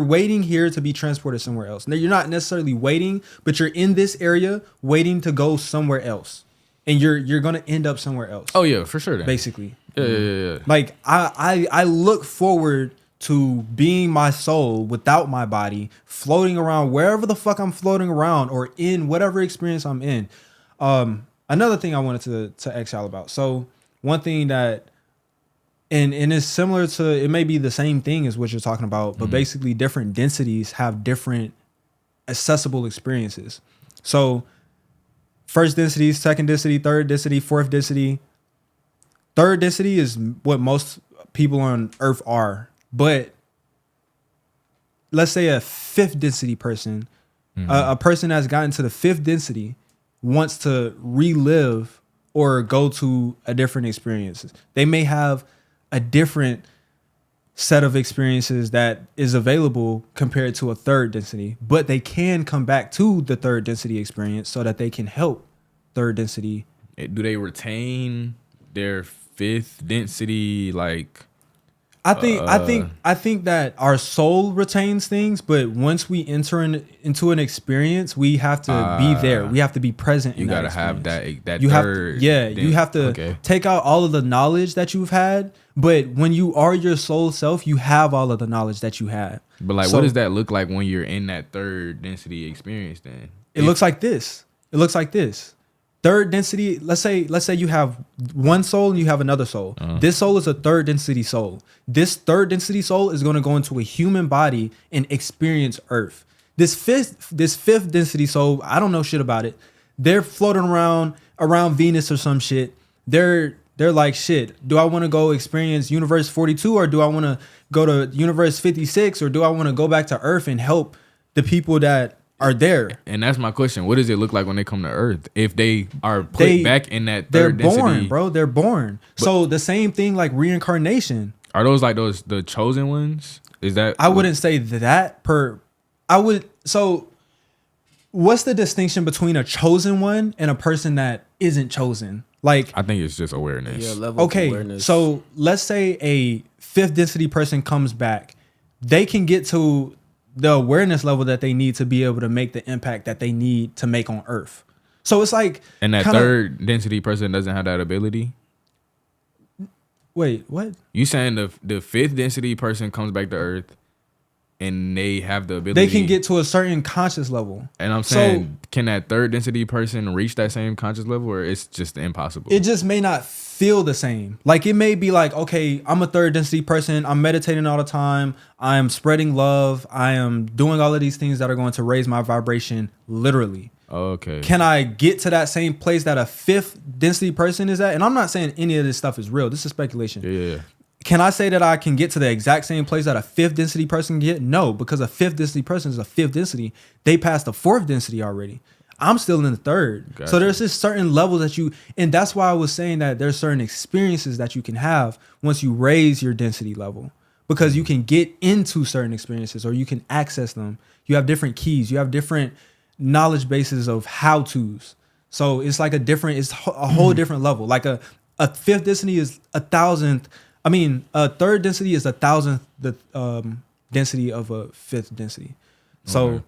waiting here to be transported somewhere else. Now, you're not necessarily waiting, but you're in this area waiting to go somewhere else, and you're gonna end up somewhere else. Oh yeah, for sure. Then. Basically, Yeah. like I look forward to being my soul without my body, floating around wherever the fuck I'm floating around, or in whatever experience I'm in. Another thing I wanted to ask y'all about. So one thing that, and it's similar to, it may be the same thing as what you're talking about, but basically different densities have different accessible experiences. So first density, second density, third density, fourth density. Third density is what most people on Earth are. But let's say a fifth density person, a person that's gotten to the fifth density, wants to relive or go to a different experiences. They may have a different set of experiences that is available compared to a third density, but they can come back to the third density experience so that they can help third density. Do they retain their fifth density? Like, I think that our soul retains things, but once we enter into an experience, we have to be there. We have to be present. You in gotta that have experience. that You third. you have to take out all of the knowledge that you've had. But when you are your soul self, you have all of the knowledge that you have. But like, what does that look like when you're in that third density experience? Then it looks like this. It looks like this. Third density, let's say you have one soul and you have another soul. This soul is a third density soul. This third density soul is going to go into a human body and experience Earth. This fifth density soul, I don't know shit about it. They're floating around Venus or some shit. They're like, shit, do I want to go experience universe 42 or do I want to go to universe 56 or do I want to go back to Earth and help the people that are there? And that's my question. What does it look like when they come to Earth? If they are put back in that third density? They're born, bro. They're born. So the same thing like reincarnation. Are those like the chosen ones? Is that? I wouldn't say that so what's the distinction between a chosen one and a person that isn't chosen? Like, I think it's just awareness. Yeah, level of awareness. So let's say a fifth density person comes back. They can get to the awareness level that they need to be able to make the impact that they need to make on Earth. So it's like, and that third density person doesn't have that ability. Wait, what? You saying the fifth density person comes back to Earth and they have the ability? They can get to a certain conscious level. And I'm saying, can that third density person reach that same conscious level, or it's just impossible? It just may not feel the same. Like, it may be like, okay, I'm a third density person. I'm meditating all the time. I am spreading love. I am doing all of these things that are going to raise my vibration, literally. Okay. Can I get to that same place that a fifth density person is at? And I'm not saying any of this stuff is real. This is speculation. Yeah. Can I say that I can get to the exact same place that a fifth density person can get? No, because a fifth density person is a fifth density. They passed the fourth density already. I'm still in the third. Gotcha. So there's just certain levels that and that's why I was saying that there's certain experiences that you can have once you raise your density level, because you can get into certain experiences or you can access them. You have different keys. You have different knowledge bases of how-tos. So it's like it's a whole different level. Like a fifth density is 1,000th. I mean, a third density is 1,000th the density of a fifth density. So,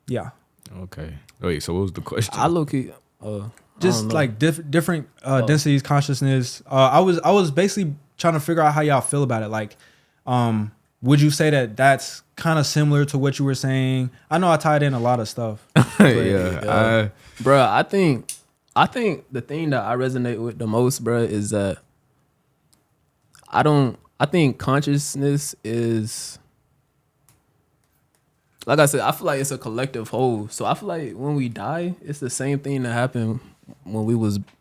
yeah. Okay. Wait. So what was the question? I low key, just like different densities, consciousness. I was basically trying to figure out how y'all feel about it. Like, would you say that that's kind of similar to what you were saying? I know I tied in a lot of stuff. Yeah. Bro, I think the thing that I resonate with the most, bro, is that I think consciousness is, like I said, I feel like it's a collective whole. So I feel like when we die, it's the same thing that happened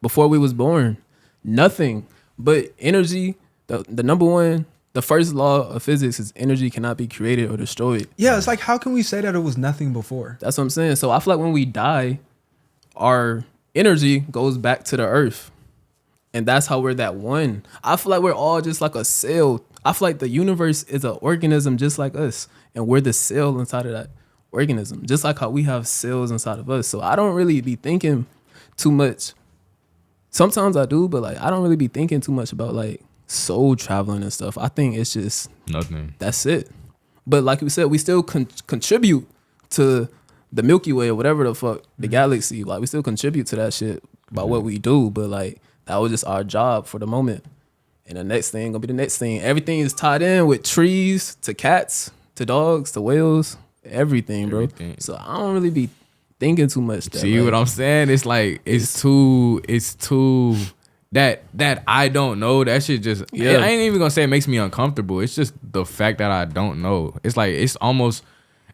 before we was born. Nothing but energy. The number one, the first law of physics is energy cannot be created or destroyed. Yeah, it's like, how can we say that it was nothing before? That's what I'm saying. So I feel like when we die, our energy goes back to the earth. And that's how we're that one. I feel like we're all just like a cell. I feel like the universe is an organism just like us. And we're the cell inside of that organism. Just like how we have cells inside of us. So I don't really be thinking too much. Sometimes I do, but like I don't really be thinking too much about like soul traveling and stuff. I think it's just nothing. That's it. But like we said, we still contribute to the Milky Way or whatever the fuck, the galaxy. Like we still contribute to that shit by what we do. But like that was just our job for the moment. And the next thing gonna be the next thing. Everything is tied in with trees to cats to dogs to whales, everything, bro. So I don't really be thinking too much. See what I'm saying? It's like it's too that I don't know. That shit just I ain't even gonna say it makes me uncomfortable. It's just the fact that I don't know. It's like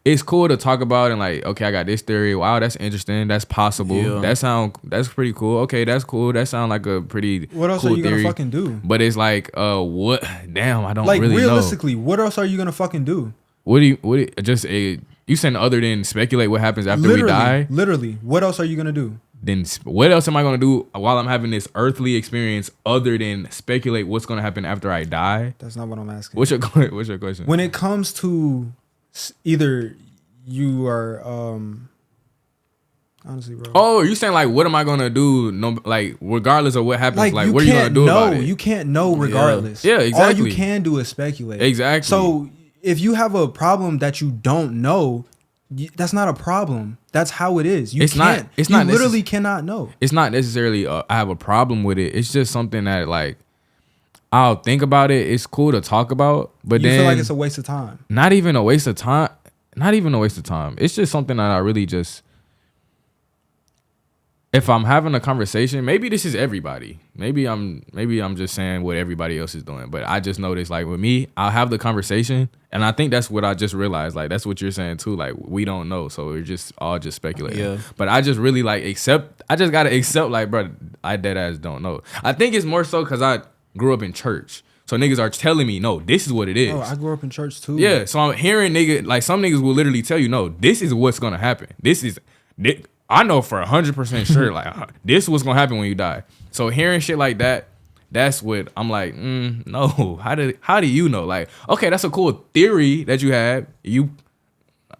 it's cool to talk about and like, okay, I got this theory. Wow, that's interesting. That's possible. Yeah. That's pretty cool. Okay, that's cool. That sounds like a pretty What else cool are you theory. Gonna fucking do? But it's like, what? Damn, I don't like, really know. Realistically, what else are you gonna fucking do? You saying other than speculate what happens after we die? Literally, what else are you gonna do? Then what else am I gonna do while I'm having this earthly experience other than speculate what's gonna happen after I die? That's not what I'm asking. What's your question? When it comes to either you are honestly, bro. Oh, you saying like, what am I gonna do? No, like regardless of what happens, like what are you gonna do about it? You can't know regardless. Yeah, exactly. All you can do is speculate. Exactly. So if you have a problem that you don't know, that's not a problem. That's how it is. You can't. It's not. You literally cannot know. It's not necessarily I have a problem with it. It's just something that like I'll think about it. It's cool to talk about, but you then feel like it's a waste of time. Not even a waste of time. Not even a waste of time. It's just something that I really just. If I'm having a conversation, maybe this is everybody. Maybe I'm just saying what everybody else is doing. But I just noticed, like with me, I'll have the conversation, and I think that's what I just realized. Like that's what you're saying too. Like we don't know, so we're just all just speculating. Yeah. But I just really like accept. I just gotta accept, like, bro, I dead ass don't know. I think it's more so because I grew up in church, so niggas are telling me, no, this is what it is. Oh, I grew up in church too. Yeah, so I'm hearing like some niggas will literally tell you, no, this is what's gonna happen. I know for 100% sure, like this is what's gonna happen when you die. So hearing shit like that, that's what I'm like, no. How do you know? Like, okay, that's a cool theory that you have.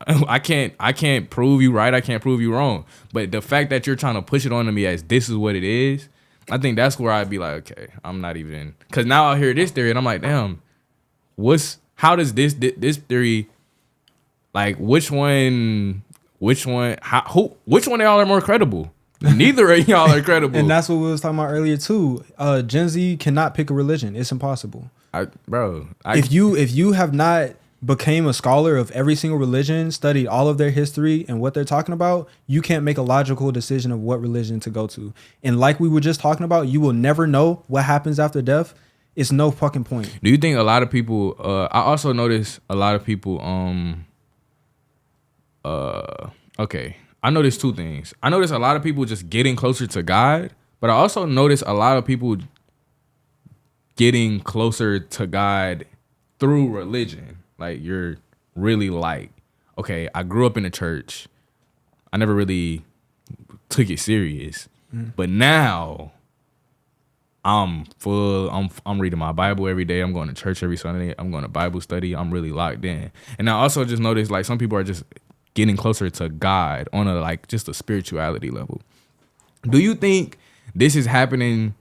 I can't prove you right. I can't prove you wrong. But the fact that you're trying to push it onto me as this is what it is, I think that's where I'd be like, okay, I'm not even, because now I hear this theory and I'm like, damn, how does this theory, like which one of y'all are more credible? Neither of y'all are credible. And that's what we was talking about earlier too. Gen Z cannot pick a religion. It's impossible. If you have not became a scholar of every single religion, studied all of their history and what they're talking about, you can't make a logical decision of what religion to go to. And like we were just talking about, you will never know what happens after death. It's no fucking point. Do you think a lot of people, I also notice a lot of people, okay, I noticed two things. I noticed a lot of people just getting closer to God, but I also noticed a lot of people getting closer to God through religion. Like you're really like, okay, I grew up in a church. I never really took it serious, but now I'm reading my Bible every day. I'm going to church every Sunday. I'm going to Bible study. I'm really locked in. And I also just noticed like some people are just getting closer to God on a like just a spirituality level. Do you think this is happening?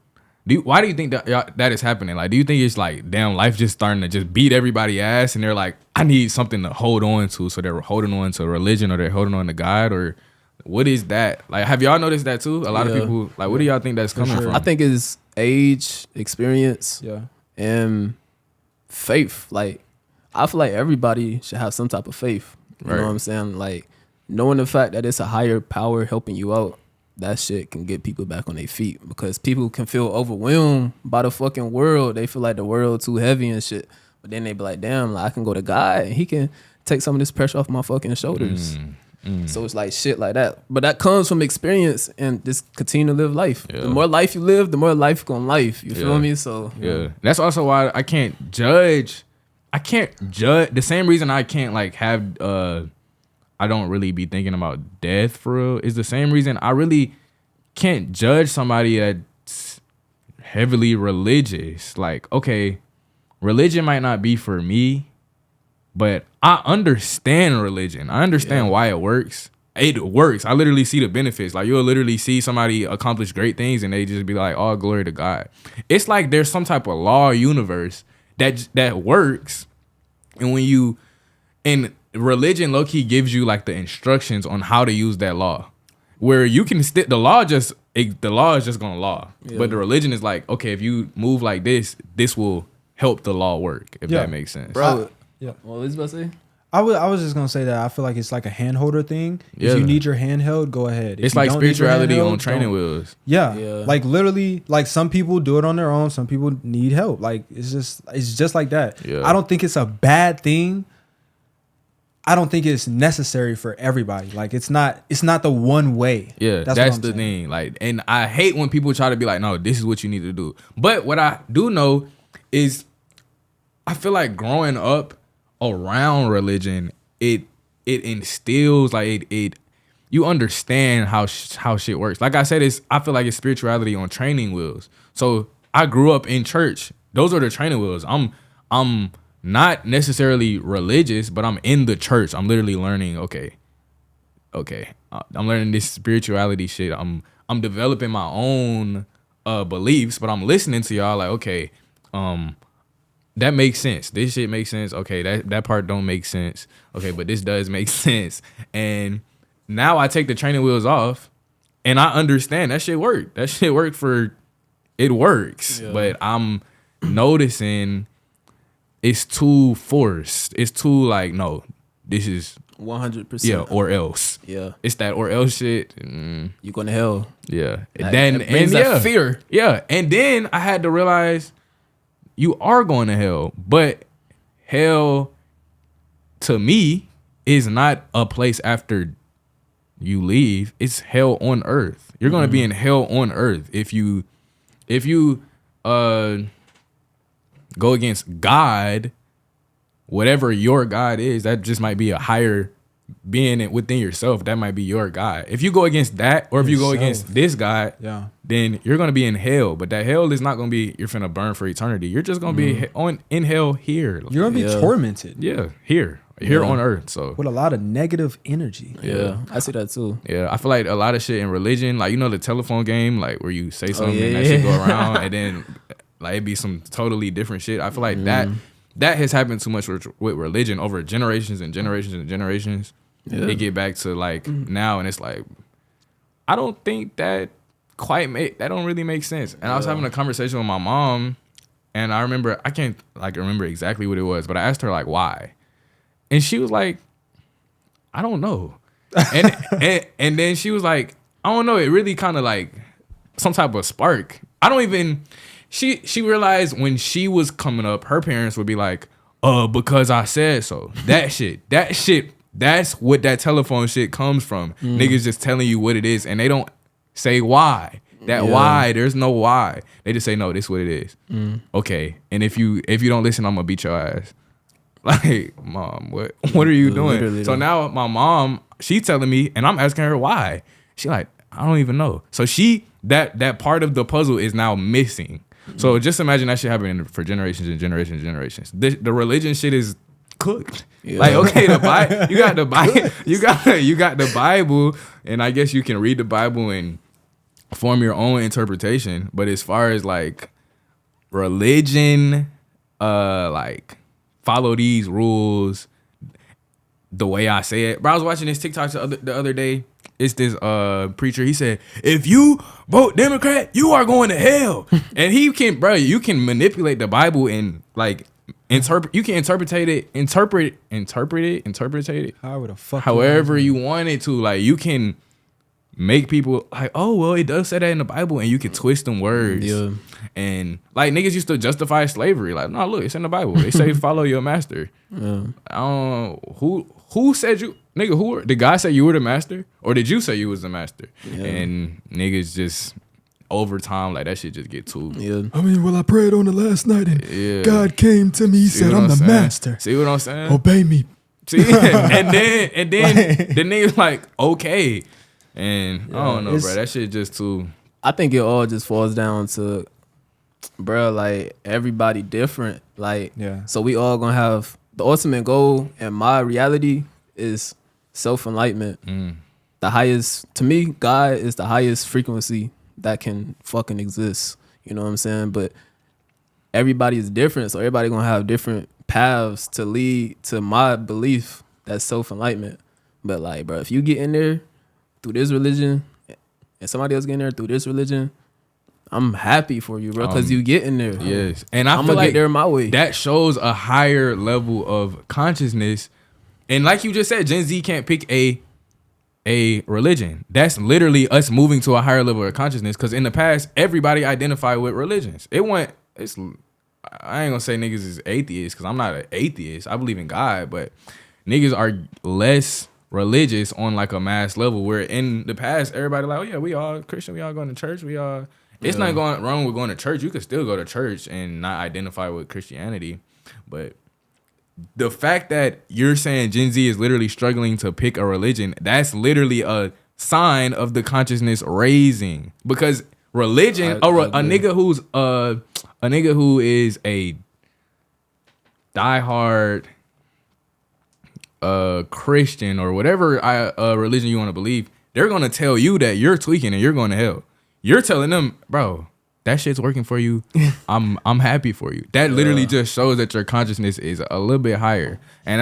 Why do you think that is happening? Like, do you think it's like, damn, life just starting to just beat everybody ass and they're like, I need something to hold on to, so they're holding on to religion or they're holding on to God, or what is that? Like, have y'all noticed that too? A lot of people, like, what do y'all think that's coming from? I think it's age, experience, Yeah. and faith. Like, I feel like everybody should have some type of faith. You know what I'm saying? Like, knowing the fact that it's a higher power helping you out, that shit can get people back on their feet, because people can feel overwhelmed by the fucking world. They feel like the world too heavy and shit. But then they be like, damn, like, I can go to God and he can take some of this pressure off my fucking shoulders. So it's like shit like that. But that comes from experience and just continue to live life. Yeah. The more life you live, the more life gonna life. You feel me? So yeah. That's also why I can't judge. The same reason I can't like have I don't really be thinking about death for real is the same reason I really can't judge somebody that's heavily religious. Like, okay, religion might not be for me, but I understand religion. I understand why it works. It works. I literally see the benefits. Like, you'll literally see somebody accomplish great things and they just be like, oh, glory to God. It's like there's some type of law or universe that works. And religion low-key gives you like the instructions on how to use that law, where you can the law is just gonna law. But the religion is like, okay, if you move like this will help the law work, if that makes sense. Bro, what was you about to say? I was just gonna say that I feel like it's like a hand holder thing. If you need your hand held, go ahead. If it's like spirituality on training wheels. Yeah. Like literally, like some people do it on their own, some people need help. Like it's just like that. Yeah. I don't think it's a bad thing. I don't think it's necessary for everybody. Like it's not the one way. Yeah, that's the thing. Like, and I hate when people try to be like, no, this is what you need to do. But what I do know is I feel like growing up around religion, it instills like it you understand how shit works. Like I said, I feel like it's spirituality on training wheels. So I grew up in church. Those are the training wheels. I'm not necessarily religious, but I'm in the church. I'm literally learning, okay, okay, I'm learning this spirituality shit. I'm developing my own beliefs, but I'm listening to y'all like, okay, that makes sense. This shit makes sense. Okay, that part don't make sense. Okay, but this does make sense. And now I take the training wheels off, and I understand that shit worked. That shit worked for. It works, but I'm noticing it's too forced. It's too like, no, this is 100%. Yeah, or else. Yeah. It's that or else shit. You going to hell. Yeah. Like, then it brings and that fear. Yeah. And then I had to realize you are going to hell, but hell to me is not a place after you leave. It's hell on earth. You're going to be in hell on earth if you go against God, whatever your God is. That just might be a higher being within yourself. That might be your God. If you go against that, or if you go against this God, then you're gonna be in hell. But that hell is not gonna be you're finna burn for eternity. You're just gonna be in hell here. You're gonna be tormented. Yeah, here on earth. So with a lot of negative energy. Yeah, I see that too. Yeah, I feel like a lot of shit in religion, like, you know, the telephone game, like where you say something and that shit go around, and then like it be some totally different shit. I feel like that has happened too much with religion over generations and generations and generations. Yeah. They get back to like now, and it's like, I don't think that that don't really make sense. And I was having a conversation with my mom, and I remember, I can't like remember exactly what it was, but I asked her like why, and she was like, I don't know. And then she was like, I don't know. It really kind of like some type of spark. I don't even. She realized when she was coming up, her parents would be like, because I said so. That shit. That's what that telephone shit comes from. Niggas just telling you what it is, and they don't say why. Why, there's no why. They just say, no, this is what it is. Okay. And if you don't listen, I'm gonna beat your ass. Like, mom, what are you doing? Literally. So now my mom, she telling me, and I'm asking her why. She like, I don't even know. So that part of the puzzle is now missing. So just imagine that shit happening for generations and generations and generations. The religion shit is cooked. Yeah. Like, okay, you got the Bible, you got the Bible, and I guess you can read the Bible and form your own interpretation. But as far as like religion, like follow these rules the way I say it. Bro, I was watching this TikTok the other day. It's this preacher. He said, if you vote Democrat, you are going to hell. And you can manipulate the Bible and like interpret it however you want it to. Like, you can make people like, oh, well, it does say that in the Bible, and you can twist them words. Yeah. And like, niggas used to justify slavery. Like, no, look, it's in the Bible. They say follow your master. Yeah. I don't know who said you, nigga, did God say you were the master, or did you say you was the master? Yeah. And niggas just over time, like, that shit just get too. Yeah. I mean, well, I prayed on it last night, and God came to me, he said, I'm the master. See what I'm saying? Obey me. See, and then the niggas like, okay. And I don't know, bro. That shit just too. I think it all just falls down to, bro, like, everybody different. Like, so we all gonna have the ultimate goal, and my reality is self-enlightenment. The highest, to me, God is the highest frequency that can fucking exist. You know what I'm saying? But everybody is different, so everybody gonna have different paths to lead to my belief that's self-enlightenment. But like, bro, if you get in there through this religion, and somebody else get in there through this religion, I'm happy for you, bro, because you get in there. Yes. And I'm gonna get there my way. That shows a higher level of consciousness. And like you just said, Gen Z can't pick a religion. That's literally us moving to a higher level of consciousness. Because in the past, everybody identified with religions. I ain't gonna say niggas is atheists, because I'm not an atheist. I believe in God, but niggas are less religious on like a mass level, where in the past everybody like, oh yeah, we all Christian, we all going to church, we all. It's not going wrong with going to church. You could still go to church and not identify with Christianity. But the fact that you're saying Gen Z is literally struggling to pick a religion, that's literally a sign of the consciousness raising. Because religion, a nigga who is a diehard Christian or whatever religion you want to believe, they're gonna tell you that you're tweaking and you're going to hell. You're telling them, bro, that shit's working for you. I'm happy for you. That literally just shows that your consciousness is a little bit higher. And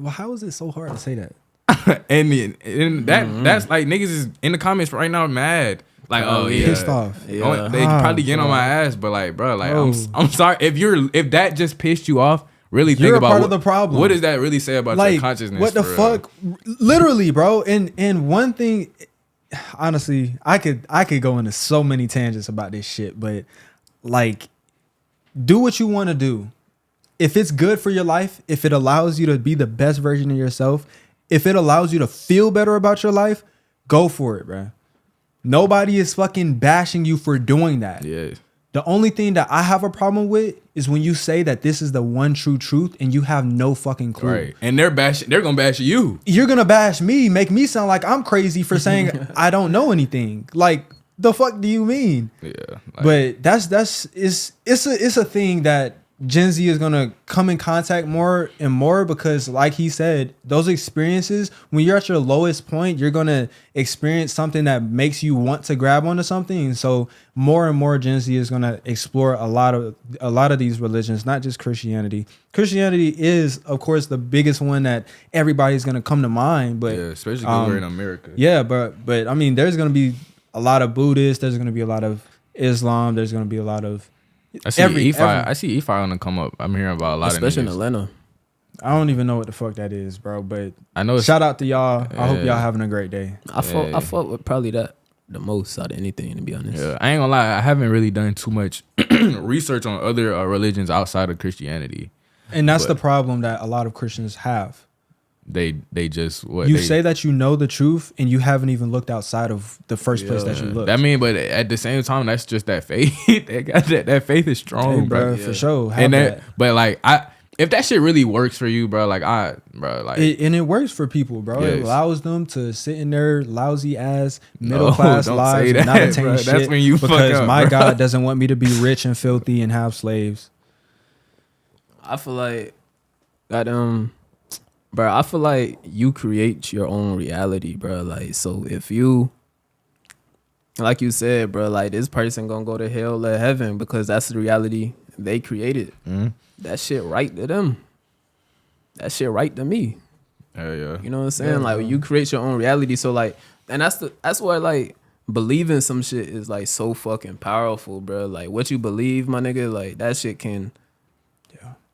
how is it so hard to say that? and that's like niggas is in the comments right now mad. Like, pissed off. Yeah. They probably getting on my ass, but like, bro, like I'm sorry if that just pissed you off. Really think You're about part of the problem. What does that really say about like, your consciousness? What the fuck? Literally, bro. And one thing, honestly, I could go into so many tangents about this shit, but like, do what you want to do. If it's good for your life, if it allows you to be the best version of yourself, if it allows you to feel better about your life, go for it, bro. Nobody is fucking bashing you for doing that. Yeah. The only thing that I have a problem with is when you say that this is the one true truth and you have no fucking clue. Right. And they're gonna bash you. You're gonna bash me, make me sound like I'm crazy for saying I don't know anything. Like, the fuck do you mean? Yeah. But it's a thing that Gen Z is gonna come in contact more and more because, like he said, those experiences, when you're at your lowest point, you're gonna experience something that makes you want to grab onto something. And so more and more Gen Z is gonna explore a lot of these religions, not just Christianity. Christianity is, of course, the biggest one that everybody's gonna come to mind. But especially because we're in America. Yeah, but I mean, there's gonna be a lot of Buddhists. There's gonna be a lot of Islam. There's gonna be a lot of I see E5 on the come up. I'm hearing about a lot especially of in Atlanta. I don't even know what the fuck that is, bro. But I know. Shout out to y'all. I hope y'all having a great day. I fought with probably that the most out of anything, to be honest. Yeah, I ain't gonna lie. I haven't really done too much research on other religions outside of Christianity. And that's the problem that a lot of Christians have. They just say that you know the truth and you haven't even looked outside of the first place that you looked. I mean, but at the same time, that's just that faith. that faith is strong, bro. For sure. And but like if that shit really works for you, bro, and it works for people, bro. Yes. It allows them to sit in their lousy ass middle class lives and not attain bro. shit. That's when you because fuck up, my bro. God doesn't want me to be rich and filthy and have slaves. I feel like bro, I feel like you create your own reality, bro. Like, so if you, like you said, bro, like this person gonna go to hell or heaven because that's the reality they created. Mm-hmm. That shit right to them. That shit right to me. Yeah. You know what I'm saying? Like, you create your own reality. So like, and that's why like believing some shit is like so fucking powerful, bro. Like what you believe, my nigga, like that shit can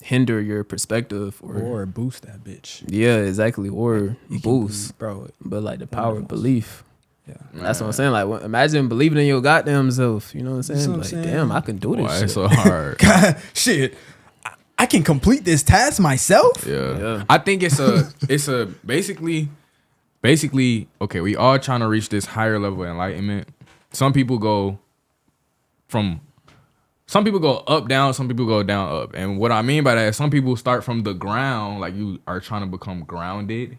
hinder your perspective or boost that bitch. Yeah, exactly. Or boost, bro. But like the power of belief. Yeah, that's what I'm saying. Like, imagine believing in your goddamn self. You know what I'm saying? Like, damn, I can do this. Shit. It's so hard. God, shit, I can complete this task myself. Yeah. I think it's a basically. Okay, we all trying to reach this higher level of enlightenment. Some people go up, down, some people go down, up. And what I mean by that is some people start from the ground, like you are trying to become grounded.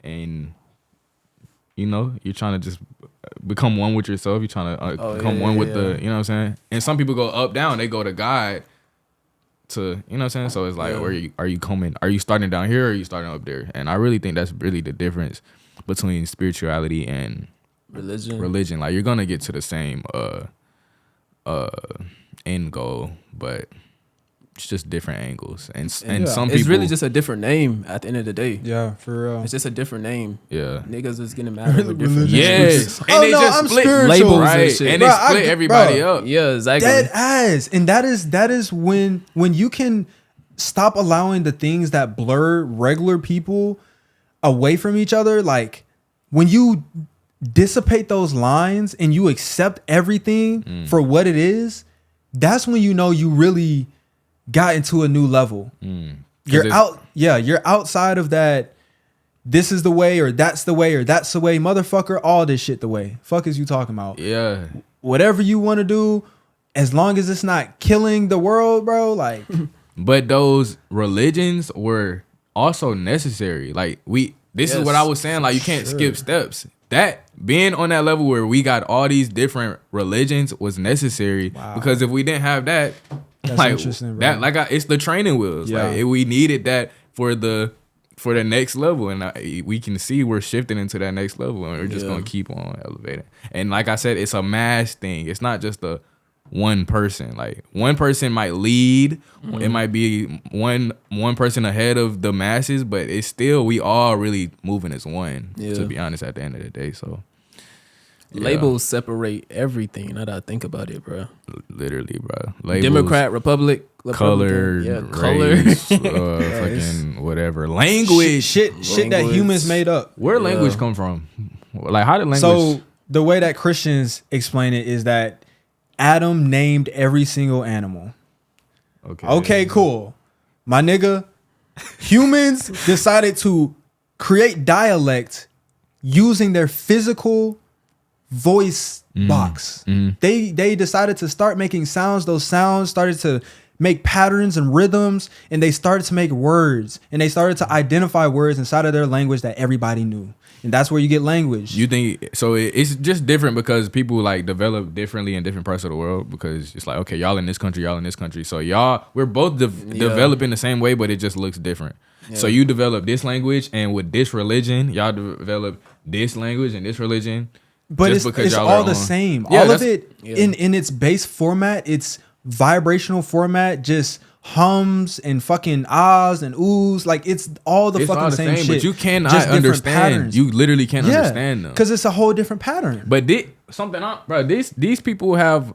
And, you know, you're trying to just become one with yourself. You're trying to become one with the, you know what I'm saying? And some people go up, down. They go to God to, you know what I'm saying? So it's like, where are you coming? Are you starting down here or are you starting up there? And I really think that's really the difference between spirituality and religion. Like, you're going to get to the same end goal, but it's just different angles. And some people, it's really just a different name at the end of the day. Yeah, for real. It's just a different name. Yeah, niggas is getting mad over different names. And they just I'm split labels right? and shit. And they split everybody up. Yeah, exactly. Dead ass. And that is when you can stop allowing the things that blur regular people away from each other. Like when you dissipate those lines and you accept everything for what it is, that's when you know you really got into a new level. You're outside of that. This is the way, or that's the way, or that's the way, motherfucker. All this shit the way. Fuck is you talking about? Yeah. Whatever you want to do, as long as it's not killing the world, bro. Like, but those religions were also necessary. Like this is what I was saying. Like, you can't skip steps. That being on that level where we got all these different religions was necessary because if we didn't have that, that's like interesting, bro. that, it's the training wheels. Yeah. Like we needed that for the for the next level, and we can see we're shifting into that next level, and we're just gonna keep on elevating. And like I said, it's a mass thing. It's not just a one person. Like one person might lead. It might be one person ahead of the masses, but it's still we all really moving as one. To be honest, at the end of the day, so. Labels separate everything. Now that I think about it, bro. Literally, bro. Labels, Democrat, Republican, color, race, fucking whatever. Language, shit that humans made up. Where language come from? Like, how did language? So the way that Christians explain it is that Adam named every single animal. Okay, cool. My nigga, humans decided to create dialect using their physical voice box. They decided to start making sounds. Those sounds started to make patterns and rhythms, and they started to make words, and they started to identify words inside of their language that everybody knew. And that's where you get language. You think so? It's just different because people like develop differently in different parts of the world. Because it's like, okay, y'all in this country, y'all in this country, so we're both developing the same way, but it just looks different. So you develop this language, and with this religion, y'all develop this language and this religion. But it's all the same. All of it in its base format, its vibrational format, just hums and fucking ahs and oohs. Like it's all the fucking same shit. But you cannot understand. Patterns. You literally can't understand them because it's a whole different pattern. But these people have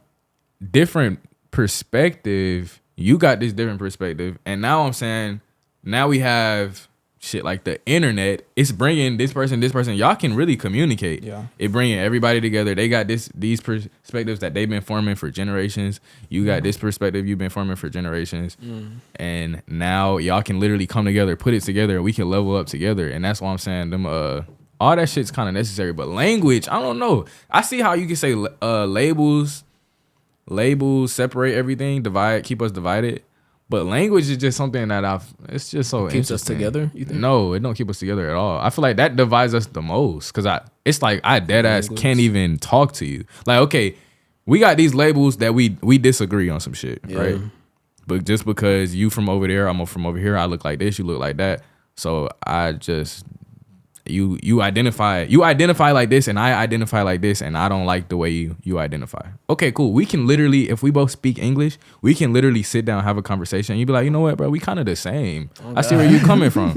different perspective. You got this different perspective, and now I'm saying now we have shit like the internet. It's bringing this person. Y'all can really communicate. Yeah, it bringing everybody together. They got these perspectives that they've been forming for generations. You got this perspective you've been forming for generations, and now y'all can literally come together, put it together, and we can level up together. And that's why I'm saying them. All that shit's kind of necessary, but language, I don't know. I see how you can say labels separate everything, keep us divided. But language is just something that it's just so keeps us together. You think? No, it don't keep us together at all. I feel like that divides us the most because it's like I dead ass can't even talk to you. Like, okay, we got these labels that we disagree on some shit, right? But just because you from over there, I'm from over here, I look like this, you look like that. So I just you identify like this and I identify like this, and I don't like the way you identify. Okay, cool. We can literally, if we both speak English, we can literally sit down, have a conversation. You be like, you know what, bro, we kind of the same. I see where you coming from.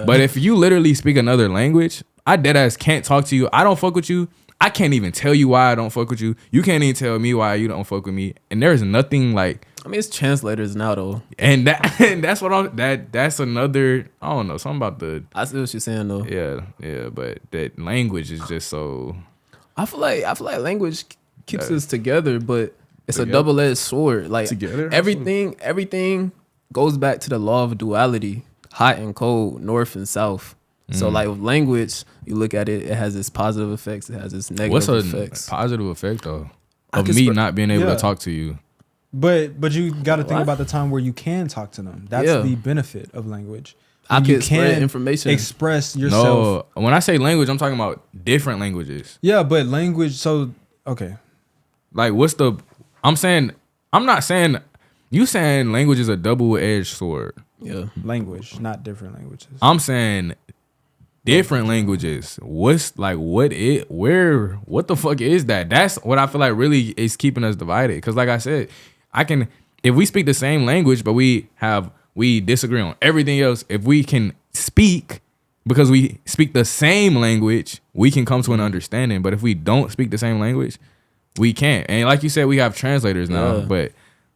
But if you literally speak another language, I dead ass can't talk to you. I don't fuck with you. I can't even tell you why I don't fuck with you. You can't even tell me why you don't fuck with me. And there's nothing like. I mean, it's translators now though. And that's what that's another, I don't know, something about the. I see what you're saying though. Yeah, but that language is just so. I feel like language keeps us together, but it's a double-edged sword. Like together, everything goes back to the law of duality, hot and cold, north and south. So like with language, you look at it, it has its positive effects, it has its negative effects. What's a positive effect though of me not being able to talk to you? But you got to think about the time where you can talk to them. That's the benefit of language. I can spread information, express yourself. No, when I say language, I'm talking about different languages. Yeah, but language. So okay, like I'm not saying you saying language is a double-edged sword. Yeah, language, not different languages. I'm saying different languages. What the fuck is that? That's what I feel like really is keeping us divided. Because like I said, if we speak the same language, but we disagree on everything else, if we can speak because we speak the same language, we can come to an understanding. But if we don't speak the same language, we can't. And like you said, we have translators now, but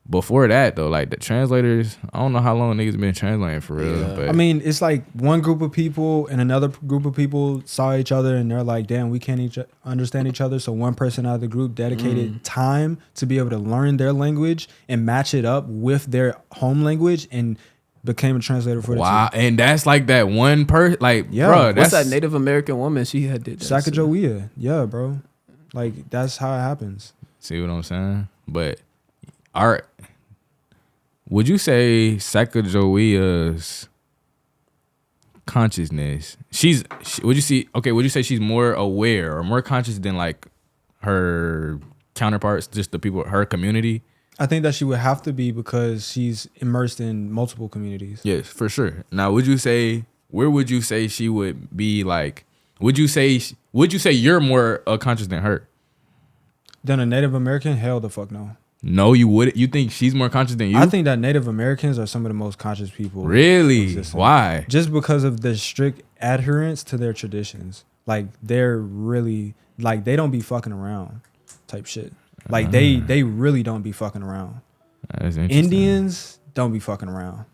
before that though, like the translators, I don't know how long niggas been translating for real. Yeah. But I mean, it's like one group of people and another group of people saw each other and they're like, damn, we can't understand each other. So one person out of the group dedicated time to be able to learn their language and match it up with their home language and became a translator for the two. And that's like that one person, like, bro, what's that Native American woman? She had did that. Sacagawea. Yeah, bro. Like that's how it happens. See what I'm saying? But would you say Sacagawea's consciousness, would you say she's more aware or more conscious than like her counterparts, just the people, her community? I think that she would have to be because she's immersed in multiple communities. Yes, for sure. Now, would you say where would you say she would be like? Would you say you're more conscious than her? Than a Native American? Hell the fuck no. No, you wouldn't. You think she's more conscious than you? I think that Native Americans are some of the most conscious people. Really? Why? Just because of the strict adherence to their traditions. Like they're really like they don't be fucking around type shit. Like they really don't be fucking around. That's interesting. Indians don't be fucking around.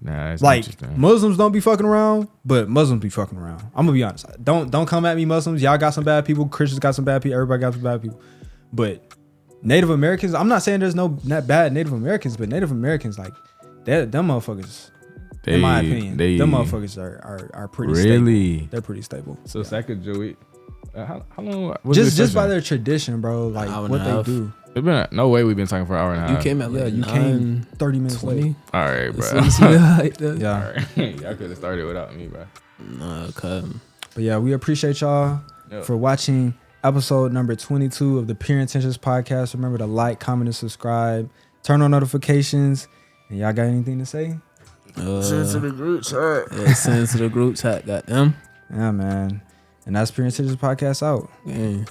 Nah, that's like interesting. Muslims don't be fucking around, but Muslims be fucking around. I'm gonna be honest. Don't come at me, Muslims. Y'all got some bad people. Christians got some bad people. Everybody got some bad people. But Native Americans, I'm not saying there's no not bad Native Americans, but Native Americans like them motherfuckers. In my opinion, them motherfuckers are pretty really stable. They're pretty stable. So Sacagawea. How long? Just by their tradition, bro. Like what they do. It's been no way we've been talking for an hour and a half. You came at like you came 30 minutes 20. late. All right, bro. Yeah. All right. Y'all could have started without me, bro. Nah, come. But yeah, we appreciate y'all for watching episode number 22 of the Pure Intentions podcast. Remember to like, comment, and subscribe. Turn on notifications. And y'all got anything to say? Send to the group chat. Yeah, send to the group chat. Goddamn. Yeah, man. And that's Pure Intentions podcast out. Yeah.